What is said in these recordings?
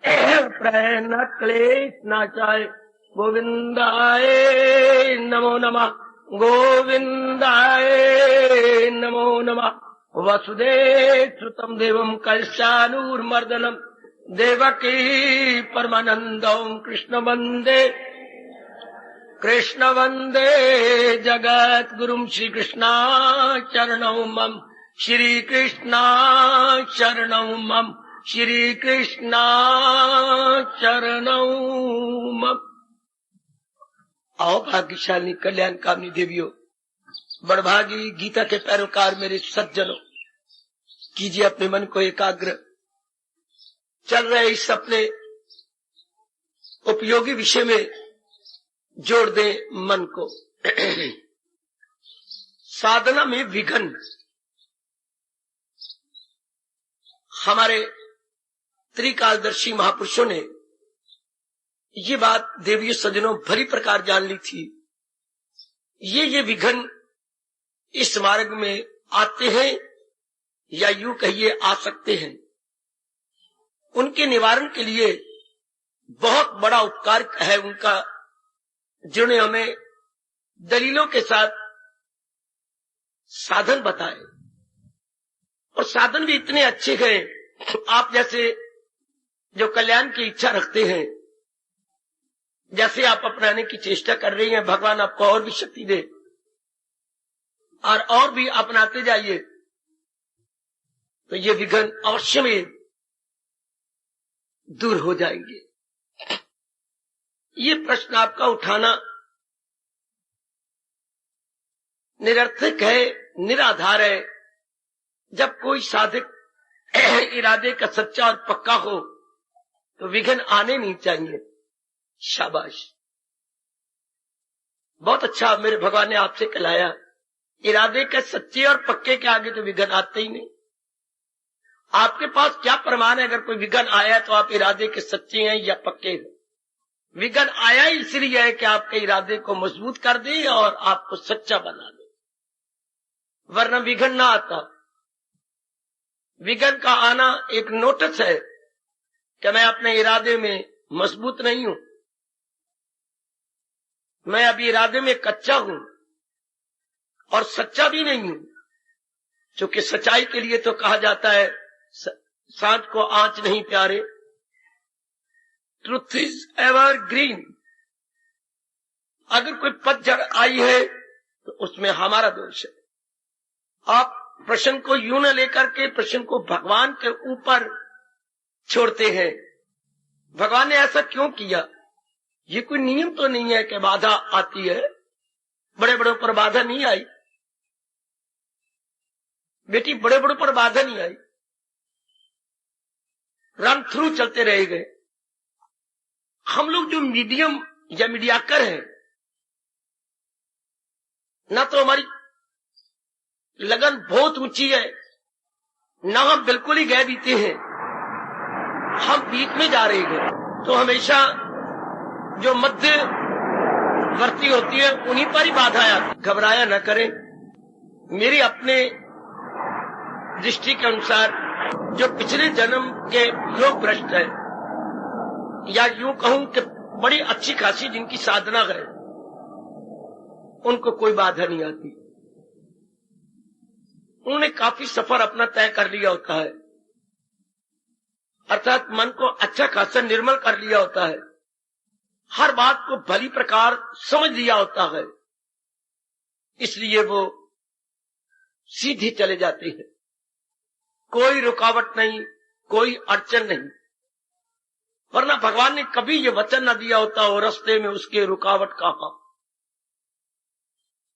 प्रयन क्लेश नाशाय गोविंदाय नमो नमः। गोविंदाय नमो नमः। वसुदेव सुतम देवम कलशानूर्मर्दनम देवकी परमानंदम कृष्ण वंदे जगत गुरुम श्री कृष्णा चरणौ मम श्री कृष्णा चरणौ मम श्री कृष्णा चरणौ मम। आओ भाग्यशाली कल्याण कामनी देवियों, बड़भागी गीता के पैरोकार मेरे सज्जनों, कीजिए अपने मन को एकाग्र। चल रहे इस अपने उपयोगी विषय में जोड़ दे मन को। साधना में विघ्न। हमारे त्रिकालदर्शी महापुरुषों ने ये बात देवियों सज्जनों भली प्रकार जान ली थी। ये विघ्न इस मार्ग में आते हैं या यूं कहिए आ सकते हैं। उनके निवारण के लिए बहुत बड़ा उपकार है उनका, जिन्होंने हमें दलीलों के साथ साधन बताए। और साधन भी इतने अच्छे हैं। आप जैसे जो कल्याण की इच्छा रखते हैं, जैसे आप अपनाने की चेष्टा कर रही हैं, भगवान आपको और भी शक्ति दे और भी अपनाते जाइए, तो ये विघ्न अवश्य में दूर हो जाएंगे। ये प्रश्न आपका उठाना निरर्थक है, निराधार है। जब कोई साधक इरादे का सच्चा और पक्का हो तो विघ्न आने नहीं चाहिए। शाबाश, बहुत अच्छा मेरे भगवान ने आपसे कहलाया। इरादे के सच्चे और पक्के के आगे तो विघ्न आते ही नहीं। आपके पास क्या प्रमाण है? अगर कोई विघ्न आया तो आप इरादे के सच्चे हैं या पक्के हैं? विघ्न आया इसलिए है कि आपके इरादे को मजबूत कर दे और आपको सच्चा बना दे, वरना विघ्न ना आता। विघ्न का आना एक नोटिस है कि मैं अपने इरादे में मजबूत नहीं हूं, मैं अभी इरादे में कच्चा हूं और सच्चा भी नहीं हूं। क्योंकि सच्चाई के लिए तो कहा जाता है सांझ को आंच नहीं प्यारे, ट्रुथ इज एवर ग्रीन। अगर कोई पतझड़ आई है तो उसमें हमारा दोष है। आप प्रश्न को यूं न लेकर के प्रश्न को भगवान के ऊपर छोड़ते हैं। भगवान ने ऐसा क्यों किया? ये कोई नियम तो नहीं है कि बाधा आती है। बड़े बड़ों पर बाधा नहीं आई बेटी, बड़े बड़ों पर बाधा नहीं आई, रन थ्रू चलते रह गए। हम लोग जो मीडियम या मीडियाकर हैं, ना तो हमारी लगन बहुत ऊंची है, ना हम बिल्कुल ही गए बीते हैं, हम बीच में जा रहे हैं। तो हमेशा जो मध्यवर्ती होती है उन्हीं पर ही बाधा आती। घबराया न करें। मेरी अपने दृष्टि के अनुसार जो पिछले जन्म के योग भ्रष्ट है, या यूं कहूं कि बड़ी अच्छी खासी जिनकी साधना है, उनको कोई बाधा नहीं आती। उन्होंने काफी सफर अपना तय कर लिया होता है, अर्थात मन को अच्छा खासा निर्मल कर लिया होता है, हर बात को भली प्रकार समझ लिया होता है, इसलिए वो सीधे चले जाते हैं। कोई रुकावट नहीं, कोई अड़चन नहीं। वरना भगवान ने कभी ये वचन न दिया होता हो रास्ते में उसके रुकावट कहां।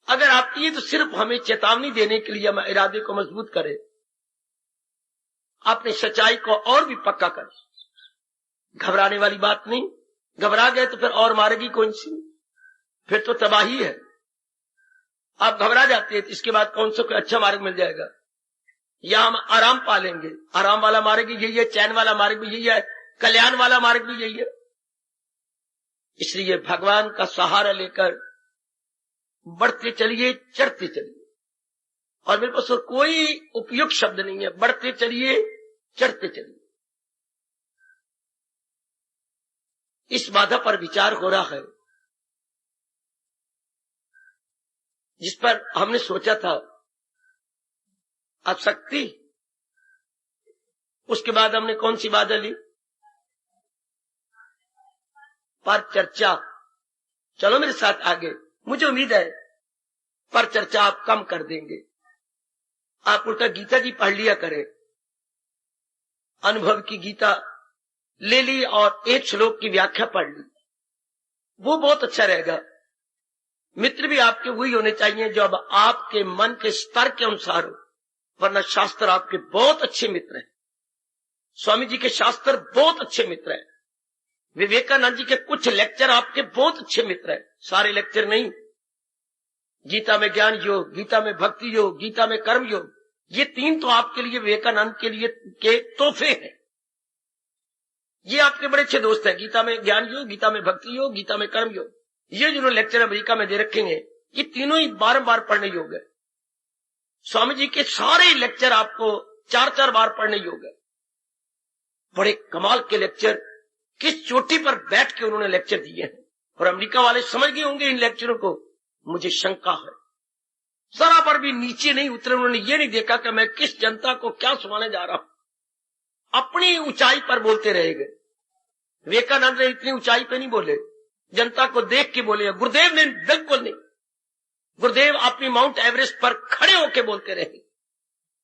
अगर आती है तो सिर्फ हमें चेतावनी देने के लिए, हम इरादे को मजबूत करें, अपनी सच्चाई को और भी पक्का करें। घबराने वाली बात नहीं। घबरा गए तो फिर और मारेगी कौन सी? फिर तो तबाही है। आप घबरा जाते हैं तो इसके बाद कौन सा कोई अच्छा मार्ग मिल जाएगा, या हम आराम पालेंगे? आराम वाला मार्ग भी यही है, चैन वाला मार्ग भी यही है, कल्याण वाला मार्ग भी यही है। इसलिए भगवान का सहारा लेकर बढ़ते चलिए, चढ़ते चलिए। और मेरे पास कोई उपयुक्त शब्द नहीं है। बढ़ते चलिए, चढ़ते चलिए। इस बाधा पर विचार हो रहा है, जिस पर हमने सोचा था आसक्ति। उसके बाद हमने कौन सी बाधा ली? पर चर्चा। चलो मेरे साथ आगे, मुझे उम्मीद है पर चर्चा आप कम कर देंगे। आप उल्टा गीता जी पढ़ लिया करें, अनुभव की गीता ले ली और एक श्लोक की व्याख्या पढ़ ली, वो बहुत अच्छा रहेगा। मित्र भी आपके वही होने चाहिए जो अब आपके मन के स्तर के अनुसार हो, वरना शास्त्र आपके बहुत अच्छे मित्र हैं। स्वामी जी के शास्त्र बहुत अच्छे मित्र हैं, विवेकानंद जी के कुछ लेक्चर आपके बहुत अच्छे मित्र हैं, सारे लेक्चर नहीं। गीता में ज्ञान योग, गीता में भक्ति योग, गीता में कर्म योग, ये तीन तो आपके लिए विवेकानंद के लिए के तोहफे हैं। ये आपके बड़े अच्छे दोस्त हैं। गीता में ज्ञान योग, गीता में भक्ति योग, गीता में कर्म योग, ये जो लेक्चर अमेरिका में दे रखे हैं, ये तीनों ही बार-बार पढ़ने योग्य है। स्वामी जी के सारे लेक्चर आपको 4-4 बार पढ़ने योग्य है। बड़े कमाल के लेक्चर, किस चोटी पर बैठ के उन्होंने लेक्चर दिए हैं, और अमेरिका वाले समझ गए होंगे इन लेक्चरों को। मुझे शंका है, जरा पर भी नीचे नहीं उतरे। उन्होंने ये नहीं देखा कि मैं किस जनता को क्या सुनाने जा रहा हूं, अपनी ऊंचाई पर बोलते रह गए। विवेकानंद ने इतनी ऊंचाई पे नहीं बोले, जनता को देख के बोले। गुरुदेव ने बिल्कुल नहीं, गुरुदेव अपनी माउंट एवरेस्ट पर खड़े होकर बोलते रहे,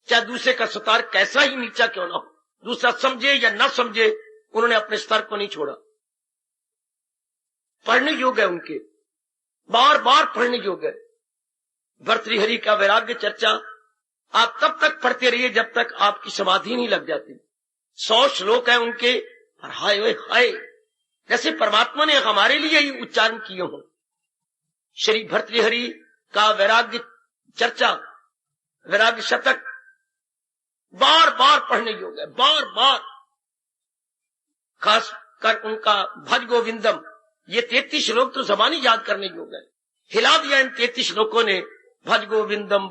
चाहे दूसरे का स्तर कैसा ही नीचा क्यों ना हो, दूसरा समझे या न समझे, उन्होंने अपने स्तर को नहीं छोड़ा। पढ़ने योग्य है उनके, बार बार पढ़ने योग्य है। भर्तृहरि का वैराग्य चर्चा आप तब तक पढ़ते रहिए जब तक आपकी समाधि नहीं लग जाती। 100 श्लोक है उनके, और हाय वे हाय, जैसे परमात्मा ने हमारे लिए ही उच्चारण किए हो। श्री भर्तृहरि का वैराग्य चर्चा, वैराग्य शतक बार बार पढ़ने योग्य है, बार बार। खास कर उनका भज गोविंदम, ये 33 श्लोक तो जबानी याद करने योग्य है। हिला दिया इन 33 श्लोकों ने, भज गोविंदम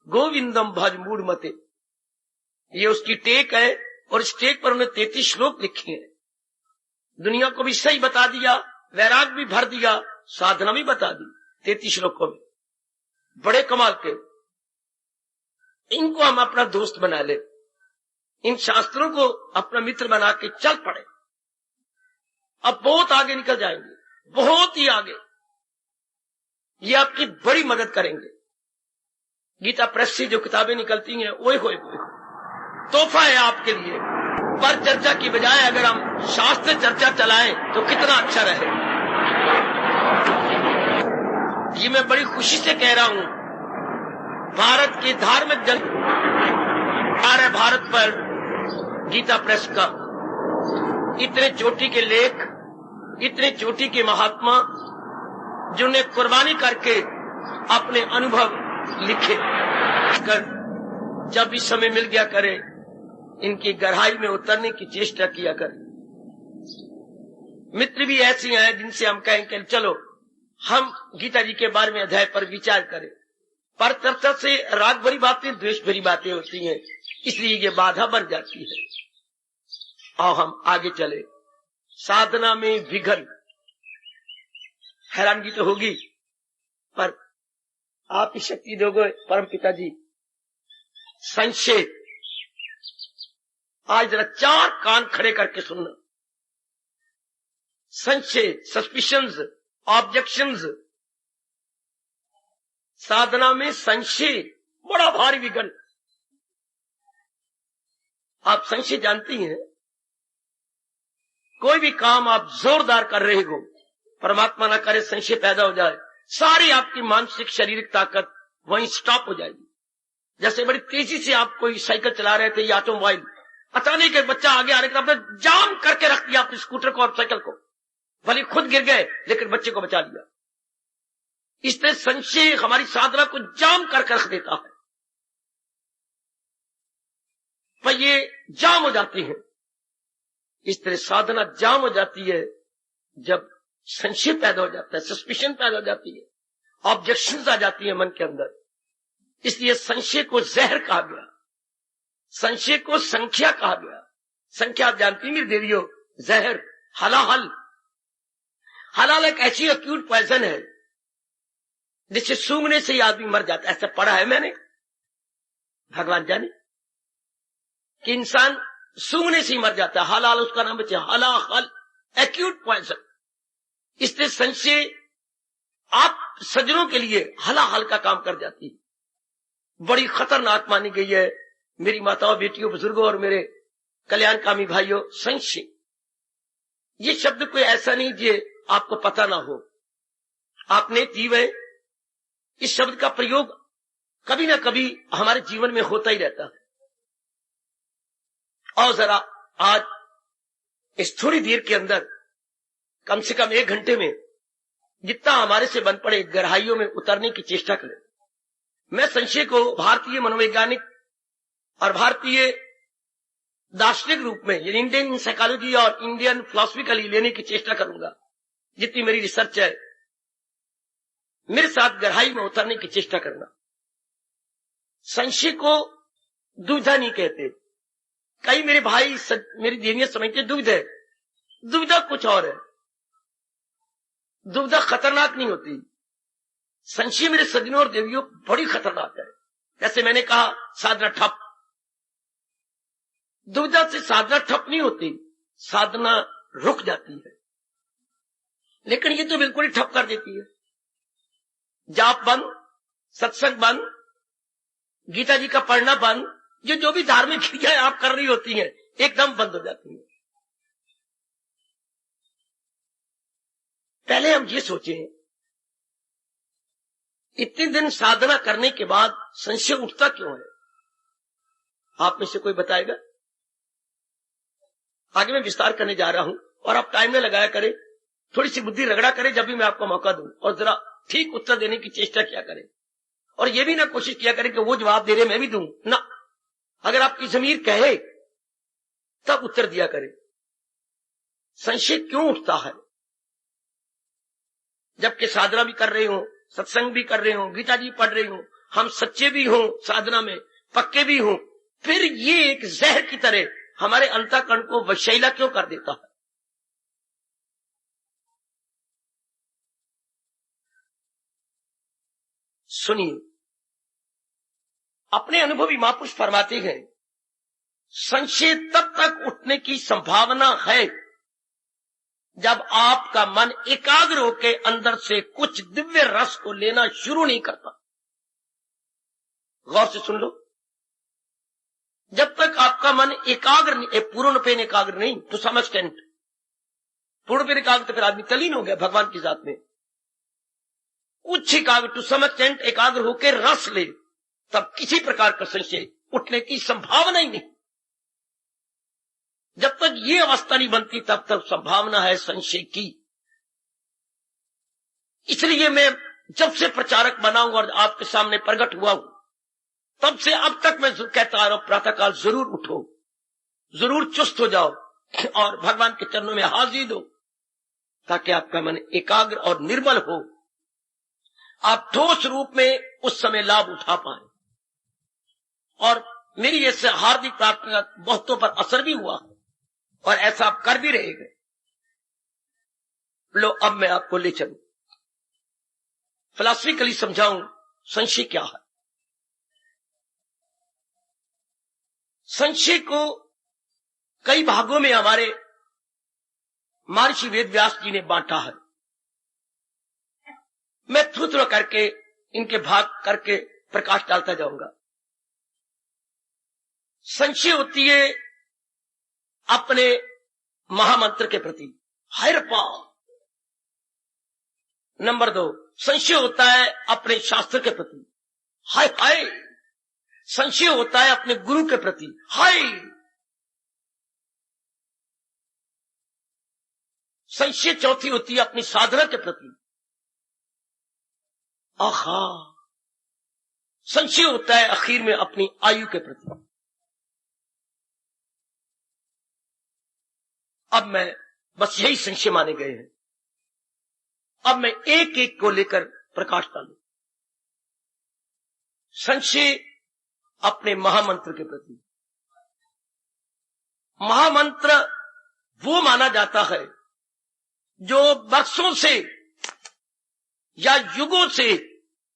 गोविंदम भज मूड मते। ये उसकी टेक है, और इस टेक पर उन्होंने 33 श्लोक लिखे हैं। दुनिया को भी सही बता दिया, वैराग भी भर दिया, साधना भी बता दी 33 श्लोकों में। बड़े कमाल के, इनको हम अपना दोस्त बना ले, इन शास्त्रों को अपना मित्र बना के चल पड़े। अब बहुत आगे निकल जाएंगे, बहुत ही आगे। ये आपकी बड़ी मदद करेंगे। गीता प्रेस से जो किताबें निकलती हैं, ओए होए तोहफा है आपके लिए। पर चर्चा की बजाय अगर हम शास्त्र चर्चा चलाएं तो कितना अच्छा रहे। ये मैं बड़ी खुशी से कह रहा हूं, भारत के धार्मिक जन आर्य भारत पर गीता प्रेस का इतने चोटी के लेख, इतने चोटी के महात्मा, जिन्हें कुर्बानी करके अपने अनुभव लिखे कर, जब भी समय मिल गया करे, इनकी गहराई में उतरने की चेष्टा किया कर। मित्र भी ऐसी हैं जिनसे हम कहें कि चलो हम गीता जी के बारे में अध्याय पर विचार करें। पर चर्चा से राग भरी बातें, द्वेष भरी बातें होती हैं, इसलिए ये बाधा बन जाती है। आओ हम आगे चले। साधना में विघन, हैरानगी तो होगी, पर आप ही शक्ति दोगे परम पिता जी। संशय, आज जरा 4 कान खड़े करके सुनना। संशय, सस्पिशंस, ऑब्जेक्शंस, साधना में संशय बड़ा भारी विघन। आप संशय जानती हैं, कोई भी काम आप जोरदार कर रहे हो, परमात्मा ना करे संशय पैदा हो जाए, सारी आपकी मानसिक शारीरिक ताकत वहीं स्टॉप हो जाएगी। जैसे बड़ी तेजी से आप कोई साइकिल चला रहे थे या ऑटोमोबाइल, अचानक एक बच्चा आगे आने के आपने जाम करके रख दिया अपने स्कूटर को और साइकिल को, भले खुद गिर गए लेकिन बच्चे को बचा लिया। इस तरह संशय हमारी साधना को जाम करके रख देता है, पर ये जाम हो जाती है। इस तरह साधना जाम हो जाती है जब संशय पैदा हो जाता है, सस्पिशन पैदा हो जाती है, ऑब्जेक्शंस आ जाती है मन के अंदर। इसलिए संशय को जहर कहा गया, संशय को संख्या कहा गया। संख्या आप जानती हैं देवियों, जहर हलाहल। हलाल एक ऐसी एक्यूट पॉइजन है जिससे सूंघने से ही आदमी मर जाता है। ऐसा पढ़ा है मैंने, भगवान जाने कि इंसान सूंघने से ही मर जाता है। हलाल उसका नाम है, हलाहल, एक्यूट पॉइजन। इसलिए संशय आप सज्जनों के लिए हलाहल का काम कर जाती है। बड़ी खतरनाक मानी गई है मेरी माताओं, बेटियों, बुजुर्गों और मेरे कल्याणकामी भाइयों। संशय ये शब्द कोई ऐसा नहीं जो आपको पता ना हो, आपने जीव है। इस शब्द का प्रयोग कभी ना कभी हमारे जीवन में होता ही रहता है। और जरा आज इस थोड़ी देर के अंदर, कम से कम 1 घंटे में, जितना हमारे से बन पड़े गहराइयों में उतरने की चेष्टा करें। मैं संशय को भारतीय मनोवैज्ञानिक और भारतीय दार्शनिक रूप में, इंडियन साइकोलॉजी और इंडियन फिलॉसफिकली लेने की चेष्टा करूंगा। जितनी मेरी रिसर्च है, मेरे साथ गहराई में उतरने की चेष्टा करना। संशय को दुविधा नहीं कहते। कई मेरे भाई, मेरी देवियां समझते दुविधा है। दुविधा कुछ और है। दुविधा खतरनाक नहीं होती। संशय मेरे सज्जनों और देवियों बड़ी खतरनाक है। जैसे मैंने कहा, साधना ठप। दुविधा से साधना ठप नहीं होती, साधना रुक जाती है। लेकिन ये तो बिल्कुल ही ठप कर देती है। जाप बंद, सत्संग बंद, गीता जी का पढ़ना बंद, जो भी धार्मिक क्रियाएं आप कर रही होती हैं एकदम बंद हो जाती हैं। पहले हम ये सोचें, इतने दिन साधना करने के बाद संशय उठता क्यों है? आप में से कोई बताएगा? आगे मैं विस्तार करने जा रहा हूं और आप टाइम में लगाया करें, थोड़ी सी बुद्धि रगड़ा करें जब भी मैं आपको मौका दूं, और जरा ठीक उत्तर देने की चेष्टा किया करें। और यह भी ना कोशिश किया करें कि वो जवाब दे रहे मैं भी दूं ना। अगर आपकी जमीर कहे तब उत्तर दिया करें। संशय क्यों उठता है? जबकि साधना भी कर रहे हो, सत्संग भी कर रहे हो, गीता जी पढ़ रहे हो, हम सच्चे भी हो, साधना में पक्के भी हो, फिर ये एक जहर की तरह हमारे अंतःकरण को वशैला क्यों कर देता है? सुनिए, अपने अनुभवी महापुरुष फरमाते हैं, संशय तब तक उठने की संभावना है जब आपका मन एकाग्र होकर अंदर से कुछ दिव्य रस को लेना शुरू नहीं करता। गौर से सुन लो, जब तक आपका मन एकाग्र नहीं, पूर्णपेन एकाग्र नहीं, टू सम एक्सटेंट। पूर्णपेन एकाग्र तो फिर आदमी तल्लीन हो गया भगवान की जात में। उच्च एकाग्र, टू सम एक्सटेंट एकाग्र होकर रस ले, तब किसी प्रकार का संशय उठने की संभावना ही नहीं। जब तक ये अवस्था नहीं बनती तब तक संभावना है संशय की। इसलिए मैं जब से प्रचारक बना हूं और आपके सामने प्रकट हुआ हूं, तब से अब तक मैं कहता आ रहा हूं, प्रातःकाल जरूर उठो, जरूर चुस्त हो जाओ और भगवान के चरणों में हाजिर दो, ताकि आपका मन एकाग्र और निर्मल हो, आप ठोस रूप में उस समय लाभ उठा पाए। और मेरी ऐसे हार्दिक प्रार्थना बहुतों पर असर भी हुआ और ऐसा आप कर भी रहेंगे। लो, अब मैं आपको ले चलूं, फिलॉसफिकली समझाऊं संशय क्या है। संशय को कई भागों में हमारे महर्षि वेदव्यास जी ने बांटा है। मैं थोड़ा करके इनके भाग करके प्रकाश डालता जाऊंगा। संशय होती है अपने महामंत्र के प्रति, हायर पावर। नंबर 2, संशय होता है अपने शास्त्र के प्रति, हाय हाय। संशय होता है अपने गुरु के प्रति, हाय। संशय चौथी होती है अपनी साधना के प्रति, आहा। संशय होता है आखिर में अपनी आयु के प्रति। अब मैं बस यही संशय माने गए हैं। अब मैं एक एक को लेकर प्रकाश डालूं। संशय अपने महामंत्र के प्रति। महामंत्र वो माना जाता है जो वर्षों से या युगों से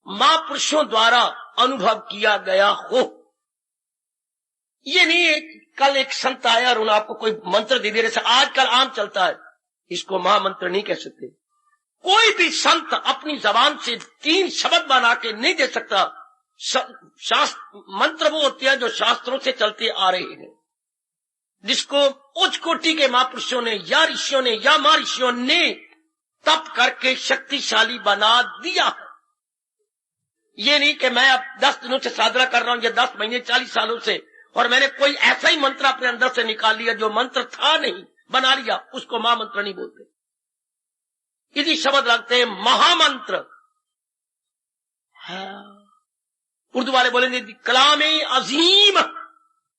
महापुरुषों द्वारा अनुभव किया गया हो। ये नहीं कल एक संत आया और उन्होंने आपको कोई मंत्र दे दिया, जैसे आजकल आम चलता है, इसको महामंत्र नहीं कह सकते। कोई भी संत अपनी जबान से 3 शब्द बना के नहीं दे सकता। शास्त्र मंत्र वो होते हैं जो शास्त्रों से चलते आ रहे हैं, जिसको उच्च कोटि के महापुरुषों ने या ऋषियों ने या महर्षियों ने तप करके शक्तिशाली बना दिया है। ये नहीं कि मैं अब 10 दिनों से साधना कर रहा हूं या 10 महीने 40 सालों से, और मैंने कोई ऐसा ही मंत्र अपने अंदर से निकाल लिया जो मंत्र था नहीं, बना लिया, उसको महामंत्र नहीं बोलते। इसी शब्द लगते हैं महामंत्र। उर्दू वाले बोलेंगे कलामे अजीम,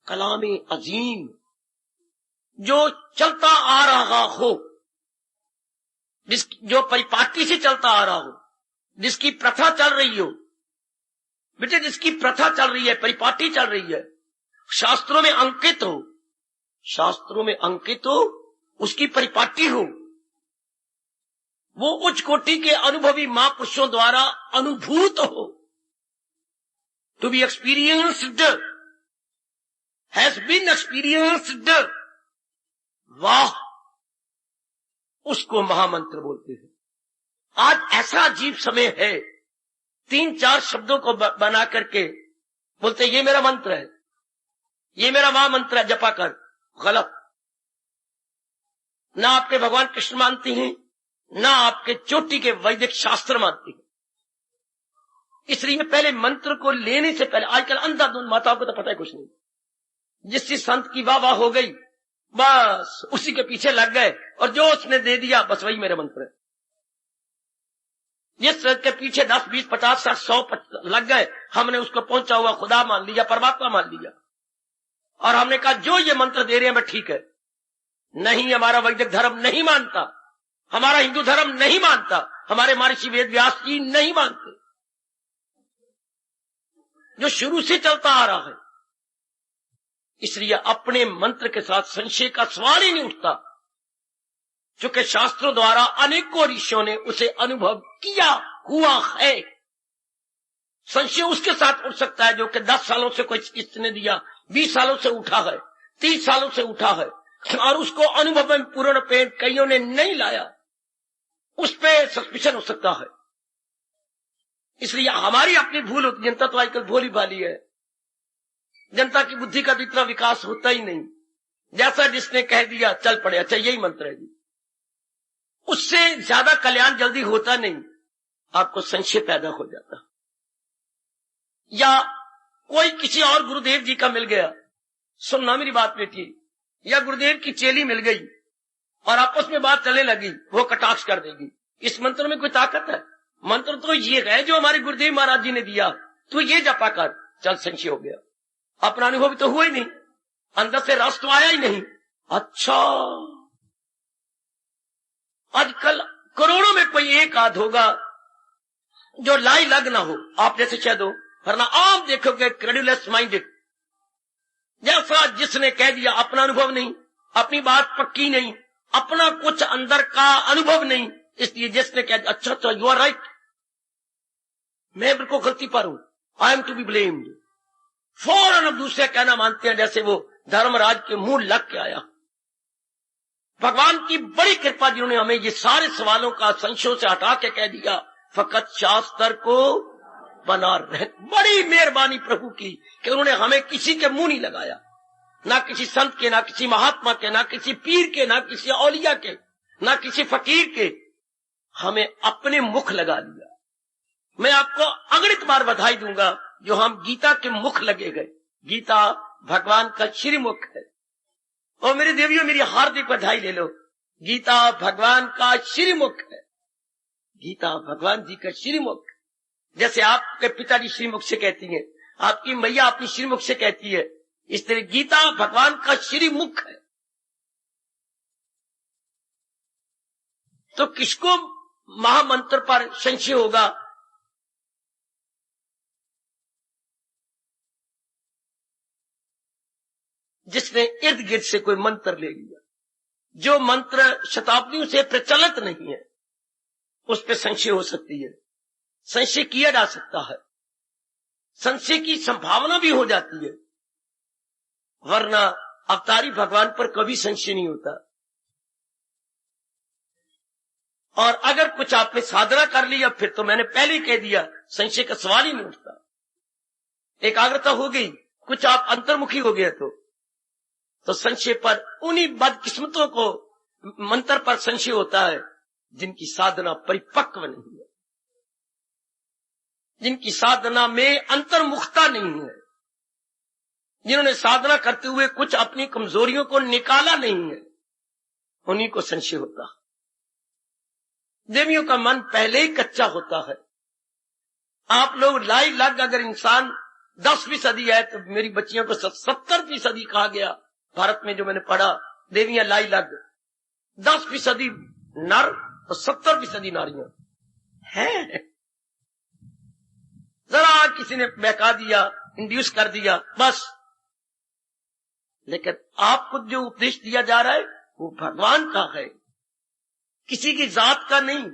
कलामे अजीम, जो चलता आ रहा हो, जो परिपाटी से चलता आ रहा हो, जिसकी प्रथा चल रही हो। बेटे जिसकी प्रथा चल रही है, परिपाटी चल रही है, शास्त्रों में अंकित हो, शास्त्रों में अंकित हो, उसकी परिपाटी हो, वो उच्च कोटि के अनुभवी महापुरुषों द्वारा अनुभूत हो, to be experienced, has been experienced, वाह, उसको महामंत्र बोलते हैं। आज ऐसा अजीब समय है, 3-4 शब्दों को बना करके बोलते ये मेरा मंत्र है, ये मेरा महामंत्र है, जपा कर। गलत। ना आपके भगवान कृष्ण मानती हैं, ना आपके चोटी के वैदिक शास्त्र मानती हैं। इसलिए पहले मंत्र को लेने से पहले, आजकल अंधाधुंध माताओं को तो पता है कुछ नहीं, जिस संत की वाह वाह हो गई बस उसी के पीछे लग गए, और जो उसने दे दिया बस वही मेरा मंत्र है। जिस के पीछे 10, 20, 50, 60, 100 लग गए, हमने उसको पहुंचा हुआ खुदा मान लिया, परमात्मा मान लिया, और हमने कहा जो ये मंत्र दे रहे हैं मैं ठीक है। नहीं, हमारा वैदिक धर्म नहीं मानता, हमारा हिंदू धर्म नहीं मानता, हमारे महर्षि वेद व्यास जी नहीं मानते, जो शुरू से चलता आ रहा है। इसलिए अपने मंत्र के साथ संशय का सवाल ही नहीं उठता, क्योंकि शास्त्रों द्वारा अनेकों ऋषियों ने उसे अनुभव किया हुआ है। संशय उसके साथ उठ सकता है जो कि 10 सालों से कोई किसने दिया, 20 सालों से उठा है, 30 सालों से उठा है, और उसको अनुभव में पूर्ण पेट कईयों ने नहीं लाया, उस पर सस्पिशन हो सकता है। इसलिए हमारी अपनी भूल होती, जनता तो आजकल भोली भाली है, जनता की बुद्धि का भी इतना विकास होता ही नहीं, जैसा जिसने कह दिया चल पड़े, अच्छा यही मंत्र है जी, उससे ज्यादा कल्याण जल्दी होता नहीं, आपको संशय पैदा हो जाता। या कोई किसी और गुरुदेव जी का मिल गया, सुनना मेरी बात बेटी, या गुरुदेव की चेली मिल गई और आपस में बात चलने लगी, वो कटाक्ष कर देगी। इस मंत्र में कोई ताकत है? मंत्र तो ये है जो हमारे गुरुदेव महाराज जी ने दिया, तो ये जपा कर, चल संशय हो गया, अपना अनुभव तो हुआ ही नहीं, अंदर से रस तो आया ही नहीं। अच्छा, आजकल करोड़ों में कोई एक आध होगा जो लाई लग ना हो, आप जैसे शायद हो, वरना आप देखोगे क्रेडुलस माइंडेड, जैसा जिसने कह दिया, अपना अनुभव नहीं, अपनी बात पक्की नहीं, अपना कुछ अंदर का अनुभव नहीं, इसलिए जिसने कह दिया अच्छा अच्छा यू आर राइट, मैं बिल्कुल गलती पर हूं, I am to be blamed, फौरन अब दूसरे कहना मानते हैं जैसे वो धर्मराज के मुंह लग के आया। भगवान की बड़ी कृपा जिन्होंने हमें ये सारे सवालों का संशयों से हटा के कह दिया, फकत शास्त्र को बना रहे। बड़ी मेहरबानी प्रभु की कि उन्होंने हमें किसी के मुंह नहीं लगाया, ना किसी संत के, ना किसी महात्मा के, ना किसी पीर के, ना किसी औलिया के, ना किसी फकीर के, हमें अपने मुख लगा लिया। मैं आपको अगणित बार बधाई दूंगा जो हम गीता के मुख लगे गए। गीता भगवान का श्रीमुख है, और मेरे देवियों मेरी हार्दिक बधाई ले लो, गीता भगवान का श्रीमुख है, गीता भगवान जी का श्रीमुख। जैसे आपके पिताजी श्रीमुख से कहती हैं, आपकी मैया अपनी श्रीमुख से कहती है, इस तरह गीता भगवान का श्रीमुख है। तो किसको महामंत्र पर संशय होगा? जिसने इर्द गिर्द से कोई मंत्र ले लिया, जो मंत्र शताब्दियों से प्रचलित नहीं है, उस पर संशय हो सकती है, संशय किया जा सकता है, संशय की संभावना भी हो जाती है, वरना अवतारी भगवान पर कभी संशय नहीं होता। और अगर कुछ आपने साधना कर लिया, फिर तो मैंने पहले ही कह दिया, संशय का सवाल ही नहीं उठता। एकाग्रता हो गई, कुछ आप अंतर्मुखी हो गया तो संशय पर उन्हीं बदकिस्मतों को मंत्र पर संशय होता है जिनकी साधना परिपक्व नहीं है, जिनकी साधना में अंतर्मुखता नहीं है, जिन्होंने साधना करते हुए कुछ अपनी कमजोरियों को निकाला नहीं है, उन्हीं को संशय होता है। देवियों का मन पहले ही कच्चा होता है। आप लोग लाई लग, अगर इंसान 10% है तो मेरी बच्चियों को 70% कहा गया भारत में, जो मैंने पढ़ा, देवियां लाई लग, 10% नर और 70% नारियां हैं। जरा किसी ने बहका दिया, इंड्यूस कर दिया, बस। लेकिन आपको जो उपदेश दिया जा रहा है वो भगवान का है, किसी की जात का नहीं,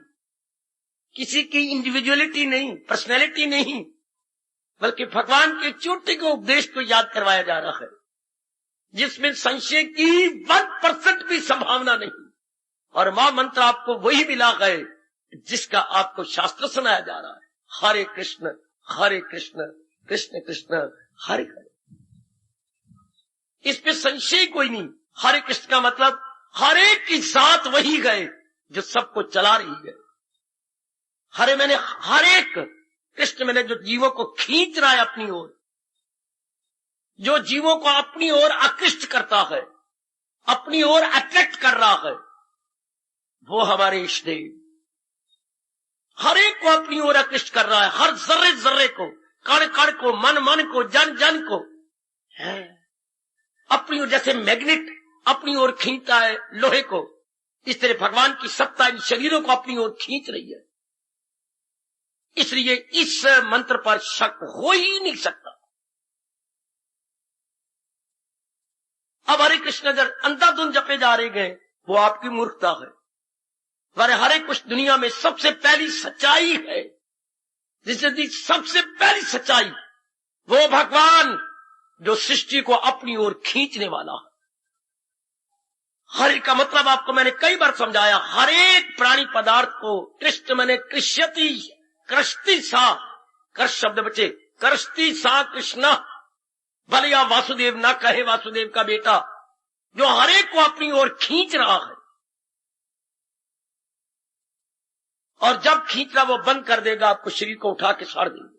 किसी की इंडिविजुअलिटी नहीं, पर्सनैलिटी नहीं, बल्कि भगवान के छोटे के उपदेश को याद करवाया जा रहा है, जिसमें संशय की 1% भी संभावना नहीं। और महामंत्र आपको वही मिला है जिसका आपको शास्त्र सुनाया जा रहा है, हरे कृष्ण कृष्ण कृष्ण हरे हरे। इस पे संशय कोई नहीं। हरे कृष्ण का मतलब हर एक की साथ वही गए जो सबको चला रही है। हरे मैंने हर एक, कृष्ण मैंने जो जीवों को खींच रहा है अपनी ओर, जो जीवों को अपनी ओर आकृष्ट करता है, अपनी ओर अट्रैक्ट कर रहा है, वो हमारे इष्ट देव। हर एक को अपनी ओर आकृष्ट कर रहा है, हर जर्रे जर्रे को, कण कण को, मन मन को, जन जन को है अपनी ओर। जैसे मैग्नेट अपनी ओर खींचता है लोहे को, इस तरह भगवान की सत्ता इन शरीरों को अपनी ओर खींच रही है। इसलिए इस मंत्र पर शक हो ही नहीं सकता। अब हरे कृष्ण अगर अंधाधुंध जपे जा रहे गए, वो आपकी मूर्खता है। वरना हरे कृष्ण दुनिया में सबसे पहली सच्चाई है, जिससे दी सबसे पहली सच्चाई वो भगवान जो सृष्टि को अपनी ओर खींचने वाला है। हरि का मतलब आपको मैंने कई बार समझाया, हर एक प्राणी पदार्थ को कृष्ण मैंने कृष्यति, कृष्टि सा, कृष्ण शब्द बचे, कृष्टि सा कृष्ण, भले या वासुदेव ना कहे वासुदेव का बेटा, जो हर एक को अपनी ओर खींच रहा है। और जब खींचना वो बंद कर देगा, आपको शरीर को उठा के साड़ देंगे।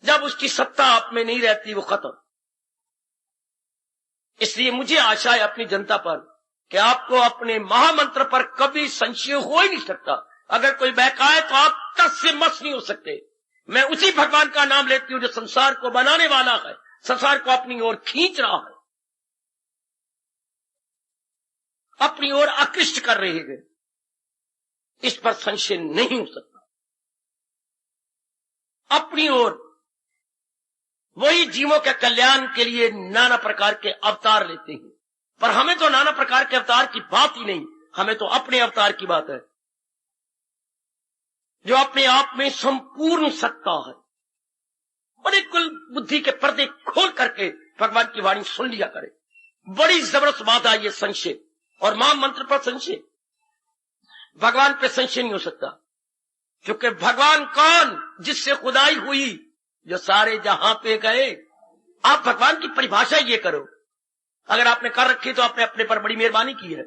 जब उसकी सत्ता आप में नहीं रहती, वो खत्म। इसलिए मुझे आशा है अपनी जनता पर कि आपको अपने महामंत्र पर कभी संशय हो ही नहीं सकता। अगर कोई बहकाए तो आप तस से मस नहीं हो सकते। मैं उसी भगवान का नाम लेती हूं जो संसार को बनाने वाला है, संसार को अपनी ओर खींच रहा है, अपनी ओर आकृष्ट कर रहे हैं। इस पर संशय नहीं हो सकता। अपनी ओर वही जीवों के कल्याण के लिए नाना प्रकार के अवतार लेते हैं, पर हमें तो नाना प्रकार के अवतार की बात ही नहीं, हमें तो अपने अवतार की बात है, जो अपने आप में संपूर्ण सत्ता है। बड़े कुल बुद्धि के पर्दे खोल करके भगवान की वाणी सुन लिया करे। बड़ी जबरदस्त बात आई है संशय, और महामंत्र पर संशय, भगवान पे संशय नहीं हो सकता। क्योंकि भगवान कौन? जिससे खुदाई हुई, जो सारे जहां पे गए। आप भगवान की परिभाषा ये करो, अगर आपने कर रखी तो आपने अपने पर बड़ी मेहरबानी की है।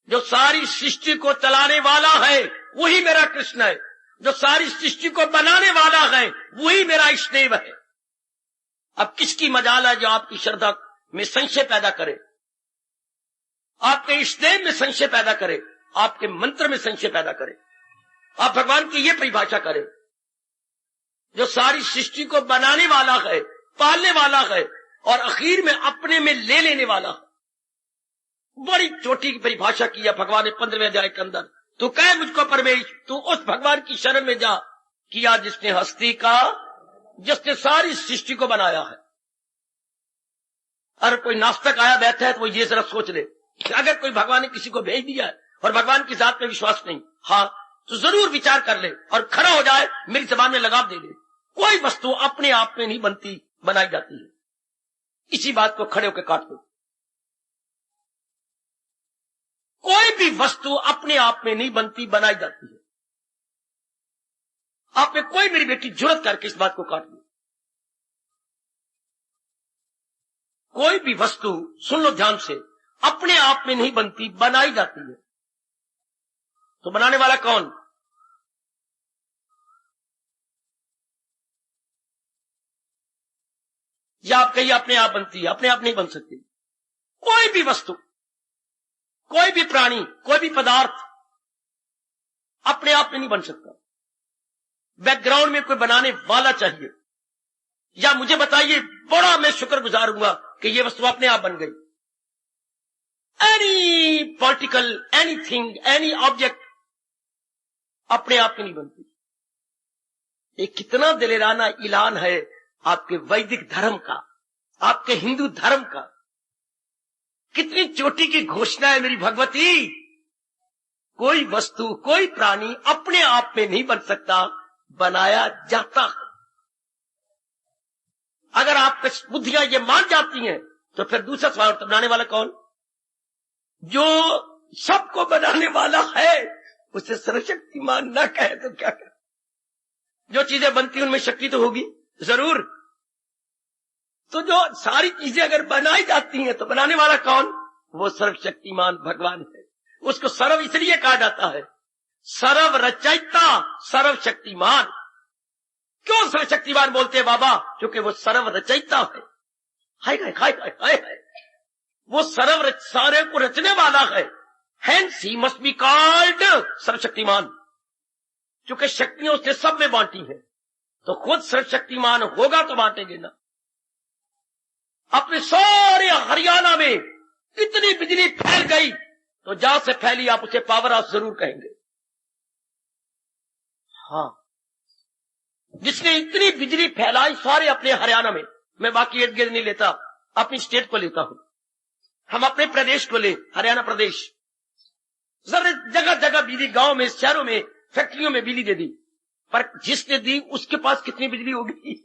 जो सारी सृष्टि को चलाने वाला है वही मेरा कृष्ण है, जो सारी सृष्टि को बनाने वाला है वही मेरा इष्टदेव है। अब किसकी मजाल है जो आपकी श्रद्धा में संशय पैदा करे, आपके इष्टदेव में संशय पैदा करे, आपके मंत्र में संशय पैदा करे। आप भगवान की ये परिभाषा करें, जो सारी सृष्टि को बनाने वाला है, पालने वाला है, और आखिर में अपने में ले लेने वाला है। बड़ी छोटी की परिभाषा की है भगवान ने 15वें अध्याय के अंदर। तू कह मुझको परमेश, तू उस भगवान की शरण में जा किया जिसने हस्ती का, जिसने सारी सृष्टि को बनाया है। अगर कोई नास्तिक आया बैठा है तो वो ये जरा सोच ले, अगर कोई भगवान ने किसी को भेज दिया है और भगवान की जात में विश्वास नहीं, हाँ, तो जरूर विचार कर ले और खड़ा हो जाए, मेरी जबान में लगाम दे दे। कोई वस्तु अपने आप में नहीं बनती, बनाई जाती है। इसी बात को खड़े होकर काट दो। कोई भी वस्तु अपने आप में नहीं बनती, बनाई जाती है। आप में कोई मेरी बेटी जुर्रत करके इस बात को काट दो। कोई भी वस्तु, सुन लो ध्यान से, अपने आप में नहीं बनती, बनाई जाती है। तो बनाने वाला कौन? या आप कहिए अपने आप बनती है, अपने आप नहीं बन सकती। कोई भी वस्तु, कोई भी प्राणी, कोई भी पदार्थ अपने आप में नहीं बन सकता। बैकग्राउंड में कोई बनाने वाला चाहिए। या मुझे बताइए, बड़ा मैं शुक्रगुजार हूंगा कि ये वस्तु अपने आप बन गई। Any particle, anything, any object अपने आप में नहीं बनती। ये कितना दिलेराना ऐलान है आपके वैदिक धर्म का, आपके हिंदू धर्म का। कितनी चोटी की घोषणा है मेरी भगवती। कोई वस्तु, कोई प्राणी अपने आप में नहीं बन सकता, बनाया जाता है। अगर आपकी बुद्धियां ये मान जाती हैं तो फिर दूसरा सवाल, बनाने वाला कौन? जो सबको बनाने वाला है उसे सर्वशक्तिमान न कहे तो क्या कहे? जो चीजें बनती हैं उनमें शक्ति तो होगी जरूर। तो जो सारी चीजें अगर बनाई जाती हैं तो बनाने वाला कौन? वो सर्वशक्तिमान भगवान है। उसको सर्व इसलिए कहा जाता है, सर्व रचयिता सर्वशक्तिमान। क्यों सर्वशक्तिमान बोलते हैं बाबा? क्योंकि वो सर्व रचयिता है। हाय हाय हाय हाय हाय हाय, वो सारे को रचने वाला है। Hence he must be called सर्वशक्तिमान। क्योंकि शक्तियां उसने सब में बांटी है, तो खुद सर्वशक्तिमान होगा तो बांटेंगे ना। अपने सारे हरियाणा में इतनी बिजली फैल गई तो जहां से फैली आप उसे पावर हाउस जरूर कहेंगे। हाँ, जिसने इतनी बिजली फैलाई सारे अपने हरियाणा में, मैं बाकी इर्द गिर्द नहीं लेता, अपनी स्टेट को लेता हूं। हम अपने प्रदेश को ले, हरियाणा प्रदेश, जरा जगह जगह बिजली, गांव में, शहरों में, फैक्ट्रियों में बिजली दे दी, पर जिसने दी उसके पास कितनी बिजली होगी?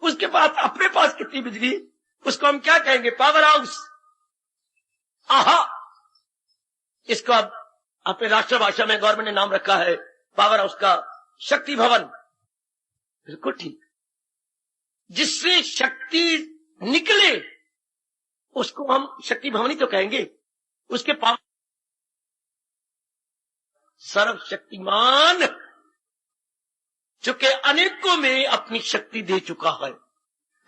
उसके पास अपने पास कितनी बिजली? उसको हम क्या कहेंगे? Power house. आहा, इसका अपने राष्ट्रभाषा में गवर्नमेंट ने नाम रखा है पावर हाउस का, शक्ति भवन। बिल्कुल ठीक। जिससे शक्ति निकले उसको हम शक्ति भवन ही तो कहेंगे। उसके पास सर्वशक्तिमान, चूंकि अनेकों में अपनी शक्ति दे चुका है,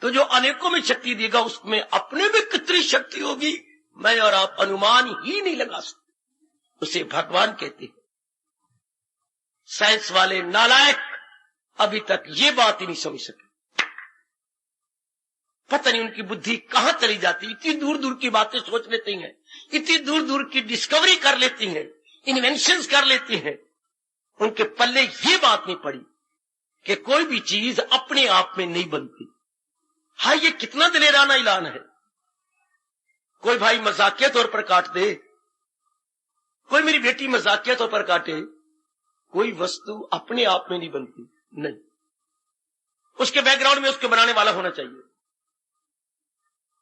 तो जो अनेकों में शक्ति देगा उसमें अपने में कितनी शक्ति होगी मैं और आप अनुमान ही नहीं लगा सकते। उसे भगवान कहते हैं। साइंस वाले नालायक अभी तक ये बात ही नहीं समझ सके। पता नहीं उनकी बुद्धि कहां चली जाती, इतनी दूर दूर की बातें सोच लेती हैं, इतनी दूर दूर की डिस्कवरी कर लेती हैं, इन्वेंशंस कर लेती हैं। उनके पल्ले ये बात नहीं पड़ी कि कोई भी चीज अपने आप में नहीं बनती। हाँ, ये कितना दिलेराना ऐलान है। कोई भाई मजाकिया तौर पर काट दे, कोई मेरी बेटी मजाकिया तौर पर काटे, कोई वस्तु अपने आप में नहीं बनती, नहीं। उसके बैकग्राउंड में उसके बनाने वाला होना चाहिए।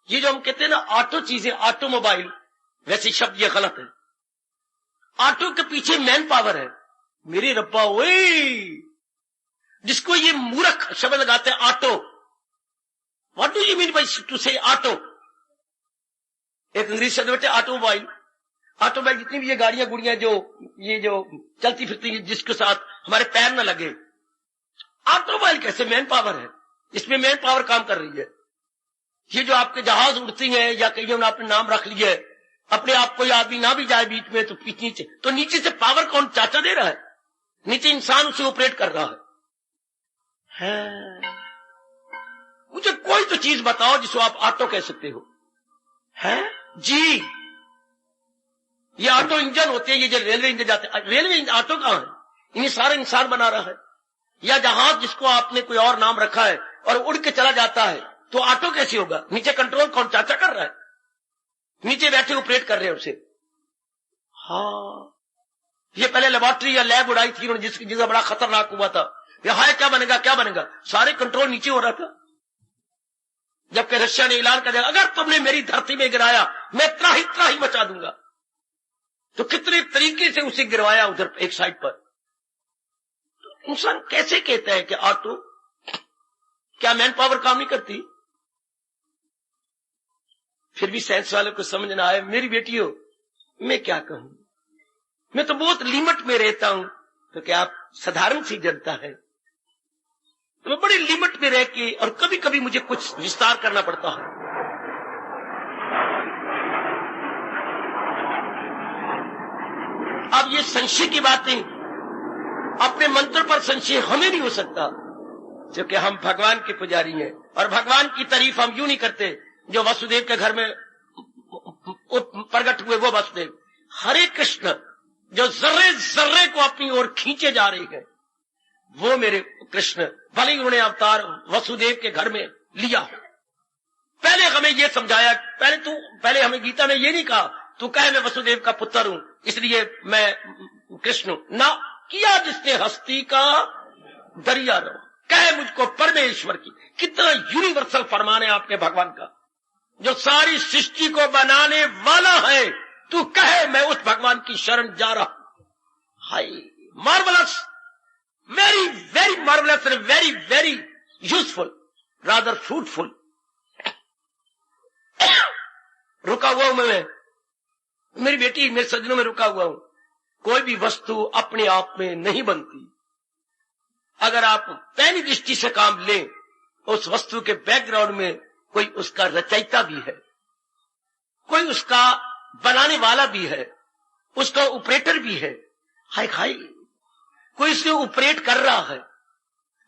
ये जो हम कहते हैं ना ऑटो चीजें, ऑटोमोबाइल, वैसे शब्द ये गलत है। ऑटो के पीछे मैन पावर है। मेरे रब्बा ओए, जिसको ये मूर्ख शब्द लगाते हैं auto, what do you mean by two से ऑटो? एक अंग्रेजी शब्द बेटे ऑटोमोबाइल। ऑटोमोबाइल जितनी भी ये गाड़ियां गुड़ियां जो ये जो चलती फिरती है, जिसके साथ हमारे पैर न लगे, ऑटोमोबाइल कैसे? मैन पावर है, इसमें मैन पावर काम कर रही है। ये जो आपके जहाज उड़ती हैं या कहीं उन्होंने अपने नाम रख लिए, अपने आप कोई आदमी ना भी जाए बीच में तो नीचे, तो नीचे से पावर कौन चाचा दे रहा है? नीचे इंसान उसे ऑपरेट कर रहा है। मुझे कोई तो चीज बताओ जिसको आप ऑटो कह सकते हो। है जी, ये ऑटो इंजन होते हैं, ये जो रेलवे इंजन जाते हैं, रेलवे ऑटो कहां है? इन्हें सारा इंसान बना रहा है। या जहाज जिसको आपने कोई और नाम रखा है और उड़ के चला जाता है, तो ऑटो कैसे होगा? नीचे कंट्रोल कौन चाचा कर रहा है? नीचे बैठे ऑपरेट कर रहे हैं उसे। हाँ, ये पहले लेबोरेटरी या लैब उड़ाई थी उन्होंने, जिसका बड़ा खतरनाक हुआ था। ये हाय क्या बनेगा क्या बनेगा, सारे कंट्रोल नीचे हो रहा था। जबकि रशिया ने ऐलान कर दिया अगर तुमने मेरी धरती में गिराया मैं त्राही मचा दूंगा। तो कितने तरीके से उसे गिरवाया उधर एक साइड पर। तो इंसान कैसे कहता है कि ऑटो, क्या मैन पावर काम नहीं करती? फिर भी साइंस वालों को समझ ना आए। मेरी बेटी हो, मैं क्या कहूं, मैं तो बहुत लिमिट में रहता हूं। तो क्या आप साधारण सी जनता है, तो मैं बड़ी लिमिट में रह के, और कभी कभी मुझे कुछ विस्तार करना पड़ता है। अब ये संशय की बातें, अपने मंत्र पर संशय हमें नहीं हो सकता, क्योंकि हम भगवान के पुजारी हैं। और भगवान की तारीफ हम यूं नहीं करते जो वसुदेव के घर में प्रकट हुए वो वसुदेव। हरे कृष्ण जो जर्रे जर्रे को अपनी ओर खींचे जा रहे हैं, वो मेरे कृष्ण। भले ही उन्होंने अवतार वसुदेव के घर में लिया हो। पहले हमें यह समझाया, पहले हमें गीता में ये नहीं कहा तू कहे मैं वसुदेव का पुत्र हूं इसलिए मैं कृष्ण हूं ना, किया जिसने हस्ती का दरिया रो, कहे मुझको परमेश्वर की। कितना यूनिवर्सल फरमान है आपके भगवान का, जो सारी सृष्टि को बनाने वाला है। तू कहे मैं उस भगवान की शरण जा रहा हूं। हाय marvellous, very very marvellous and very very useful, rather fruitful. रुका हुआ हूं मैं, मेरी बेटी मेरे सज्जनों में रुका हुआ हूं। कोई भी वस्तु अपने आप में नहीं बनती। अगर आप पहली दृष्टि से काम लें, उस वस्तु के बैकग्राउंड में कोई उसका रचयिता भी है, कोई उसका बनाने वाला भी है, उसका ऑपरेटर भी है। हाय हाय, कोई इसे ऑपरेट कर रहा है।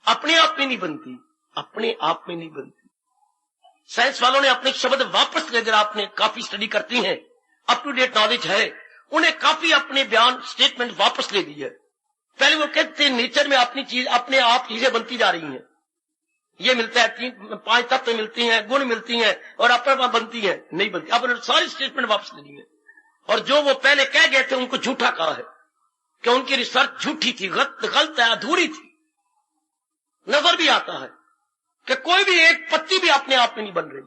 अपने आप में नहीं बनती, अपने आप में नहीं बनती। साइंस वालों ने अपने शब्द वापस ले, अगर आपने काफी स्टडी करती हैं, अप टू डेट नॉलेज है, उन्हें काफी अपने बयान स्टेटमेंट वापस ले दी है। पहले वो कहते हैं नेचर में अपनी चीज अपने आप चीजें बनती जा रही हैं, ये मिलता है 3-5 तत्व मिलती हैं, गुण मिलती हैं और अपने आप बनती है, नहीं बनती। अब उन्होंने सारी स्टेटमेंट वापस ले ली है। और जो वो पहले कह गए थे उनको झूठा कहा है कि उनकी रिसर्च झूठी थी, गलत है, अधूरी थी। नजर भी आता है कि कोई भी एक पत्ती भी अपने आप में नहीं बन रही।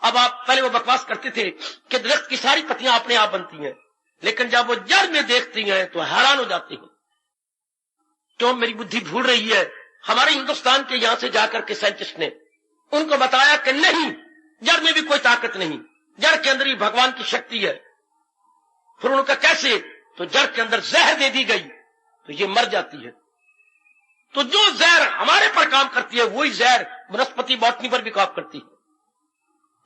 अब आप पहले वो बकवास करते थे कि दरख्त की सारी पत्तियां अपने आप बनती हैं, लेकिन जब वो जड़ में देखती हैं तो हैरान हो जाती हैं। तो मेरी बुद्धि भूल रही है। हमारे हिंदुस्तान के यहां से जाकर के साइंटिस्ट ने उनको बताया कि नहीं, जड़ में भी कोई ताकत नहीं, जड़ के अंदर ही भगवान की शक्ति है। फिर उनका कैसे, तो जड़ के अंदर जहर दे दी गई तो ये मर जाती है। तो जो जहर हमारे पर काम करती है वही जहर वनस्पति बॉटनी पर भी काम करती है।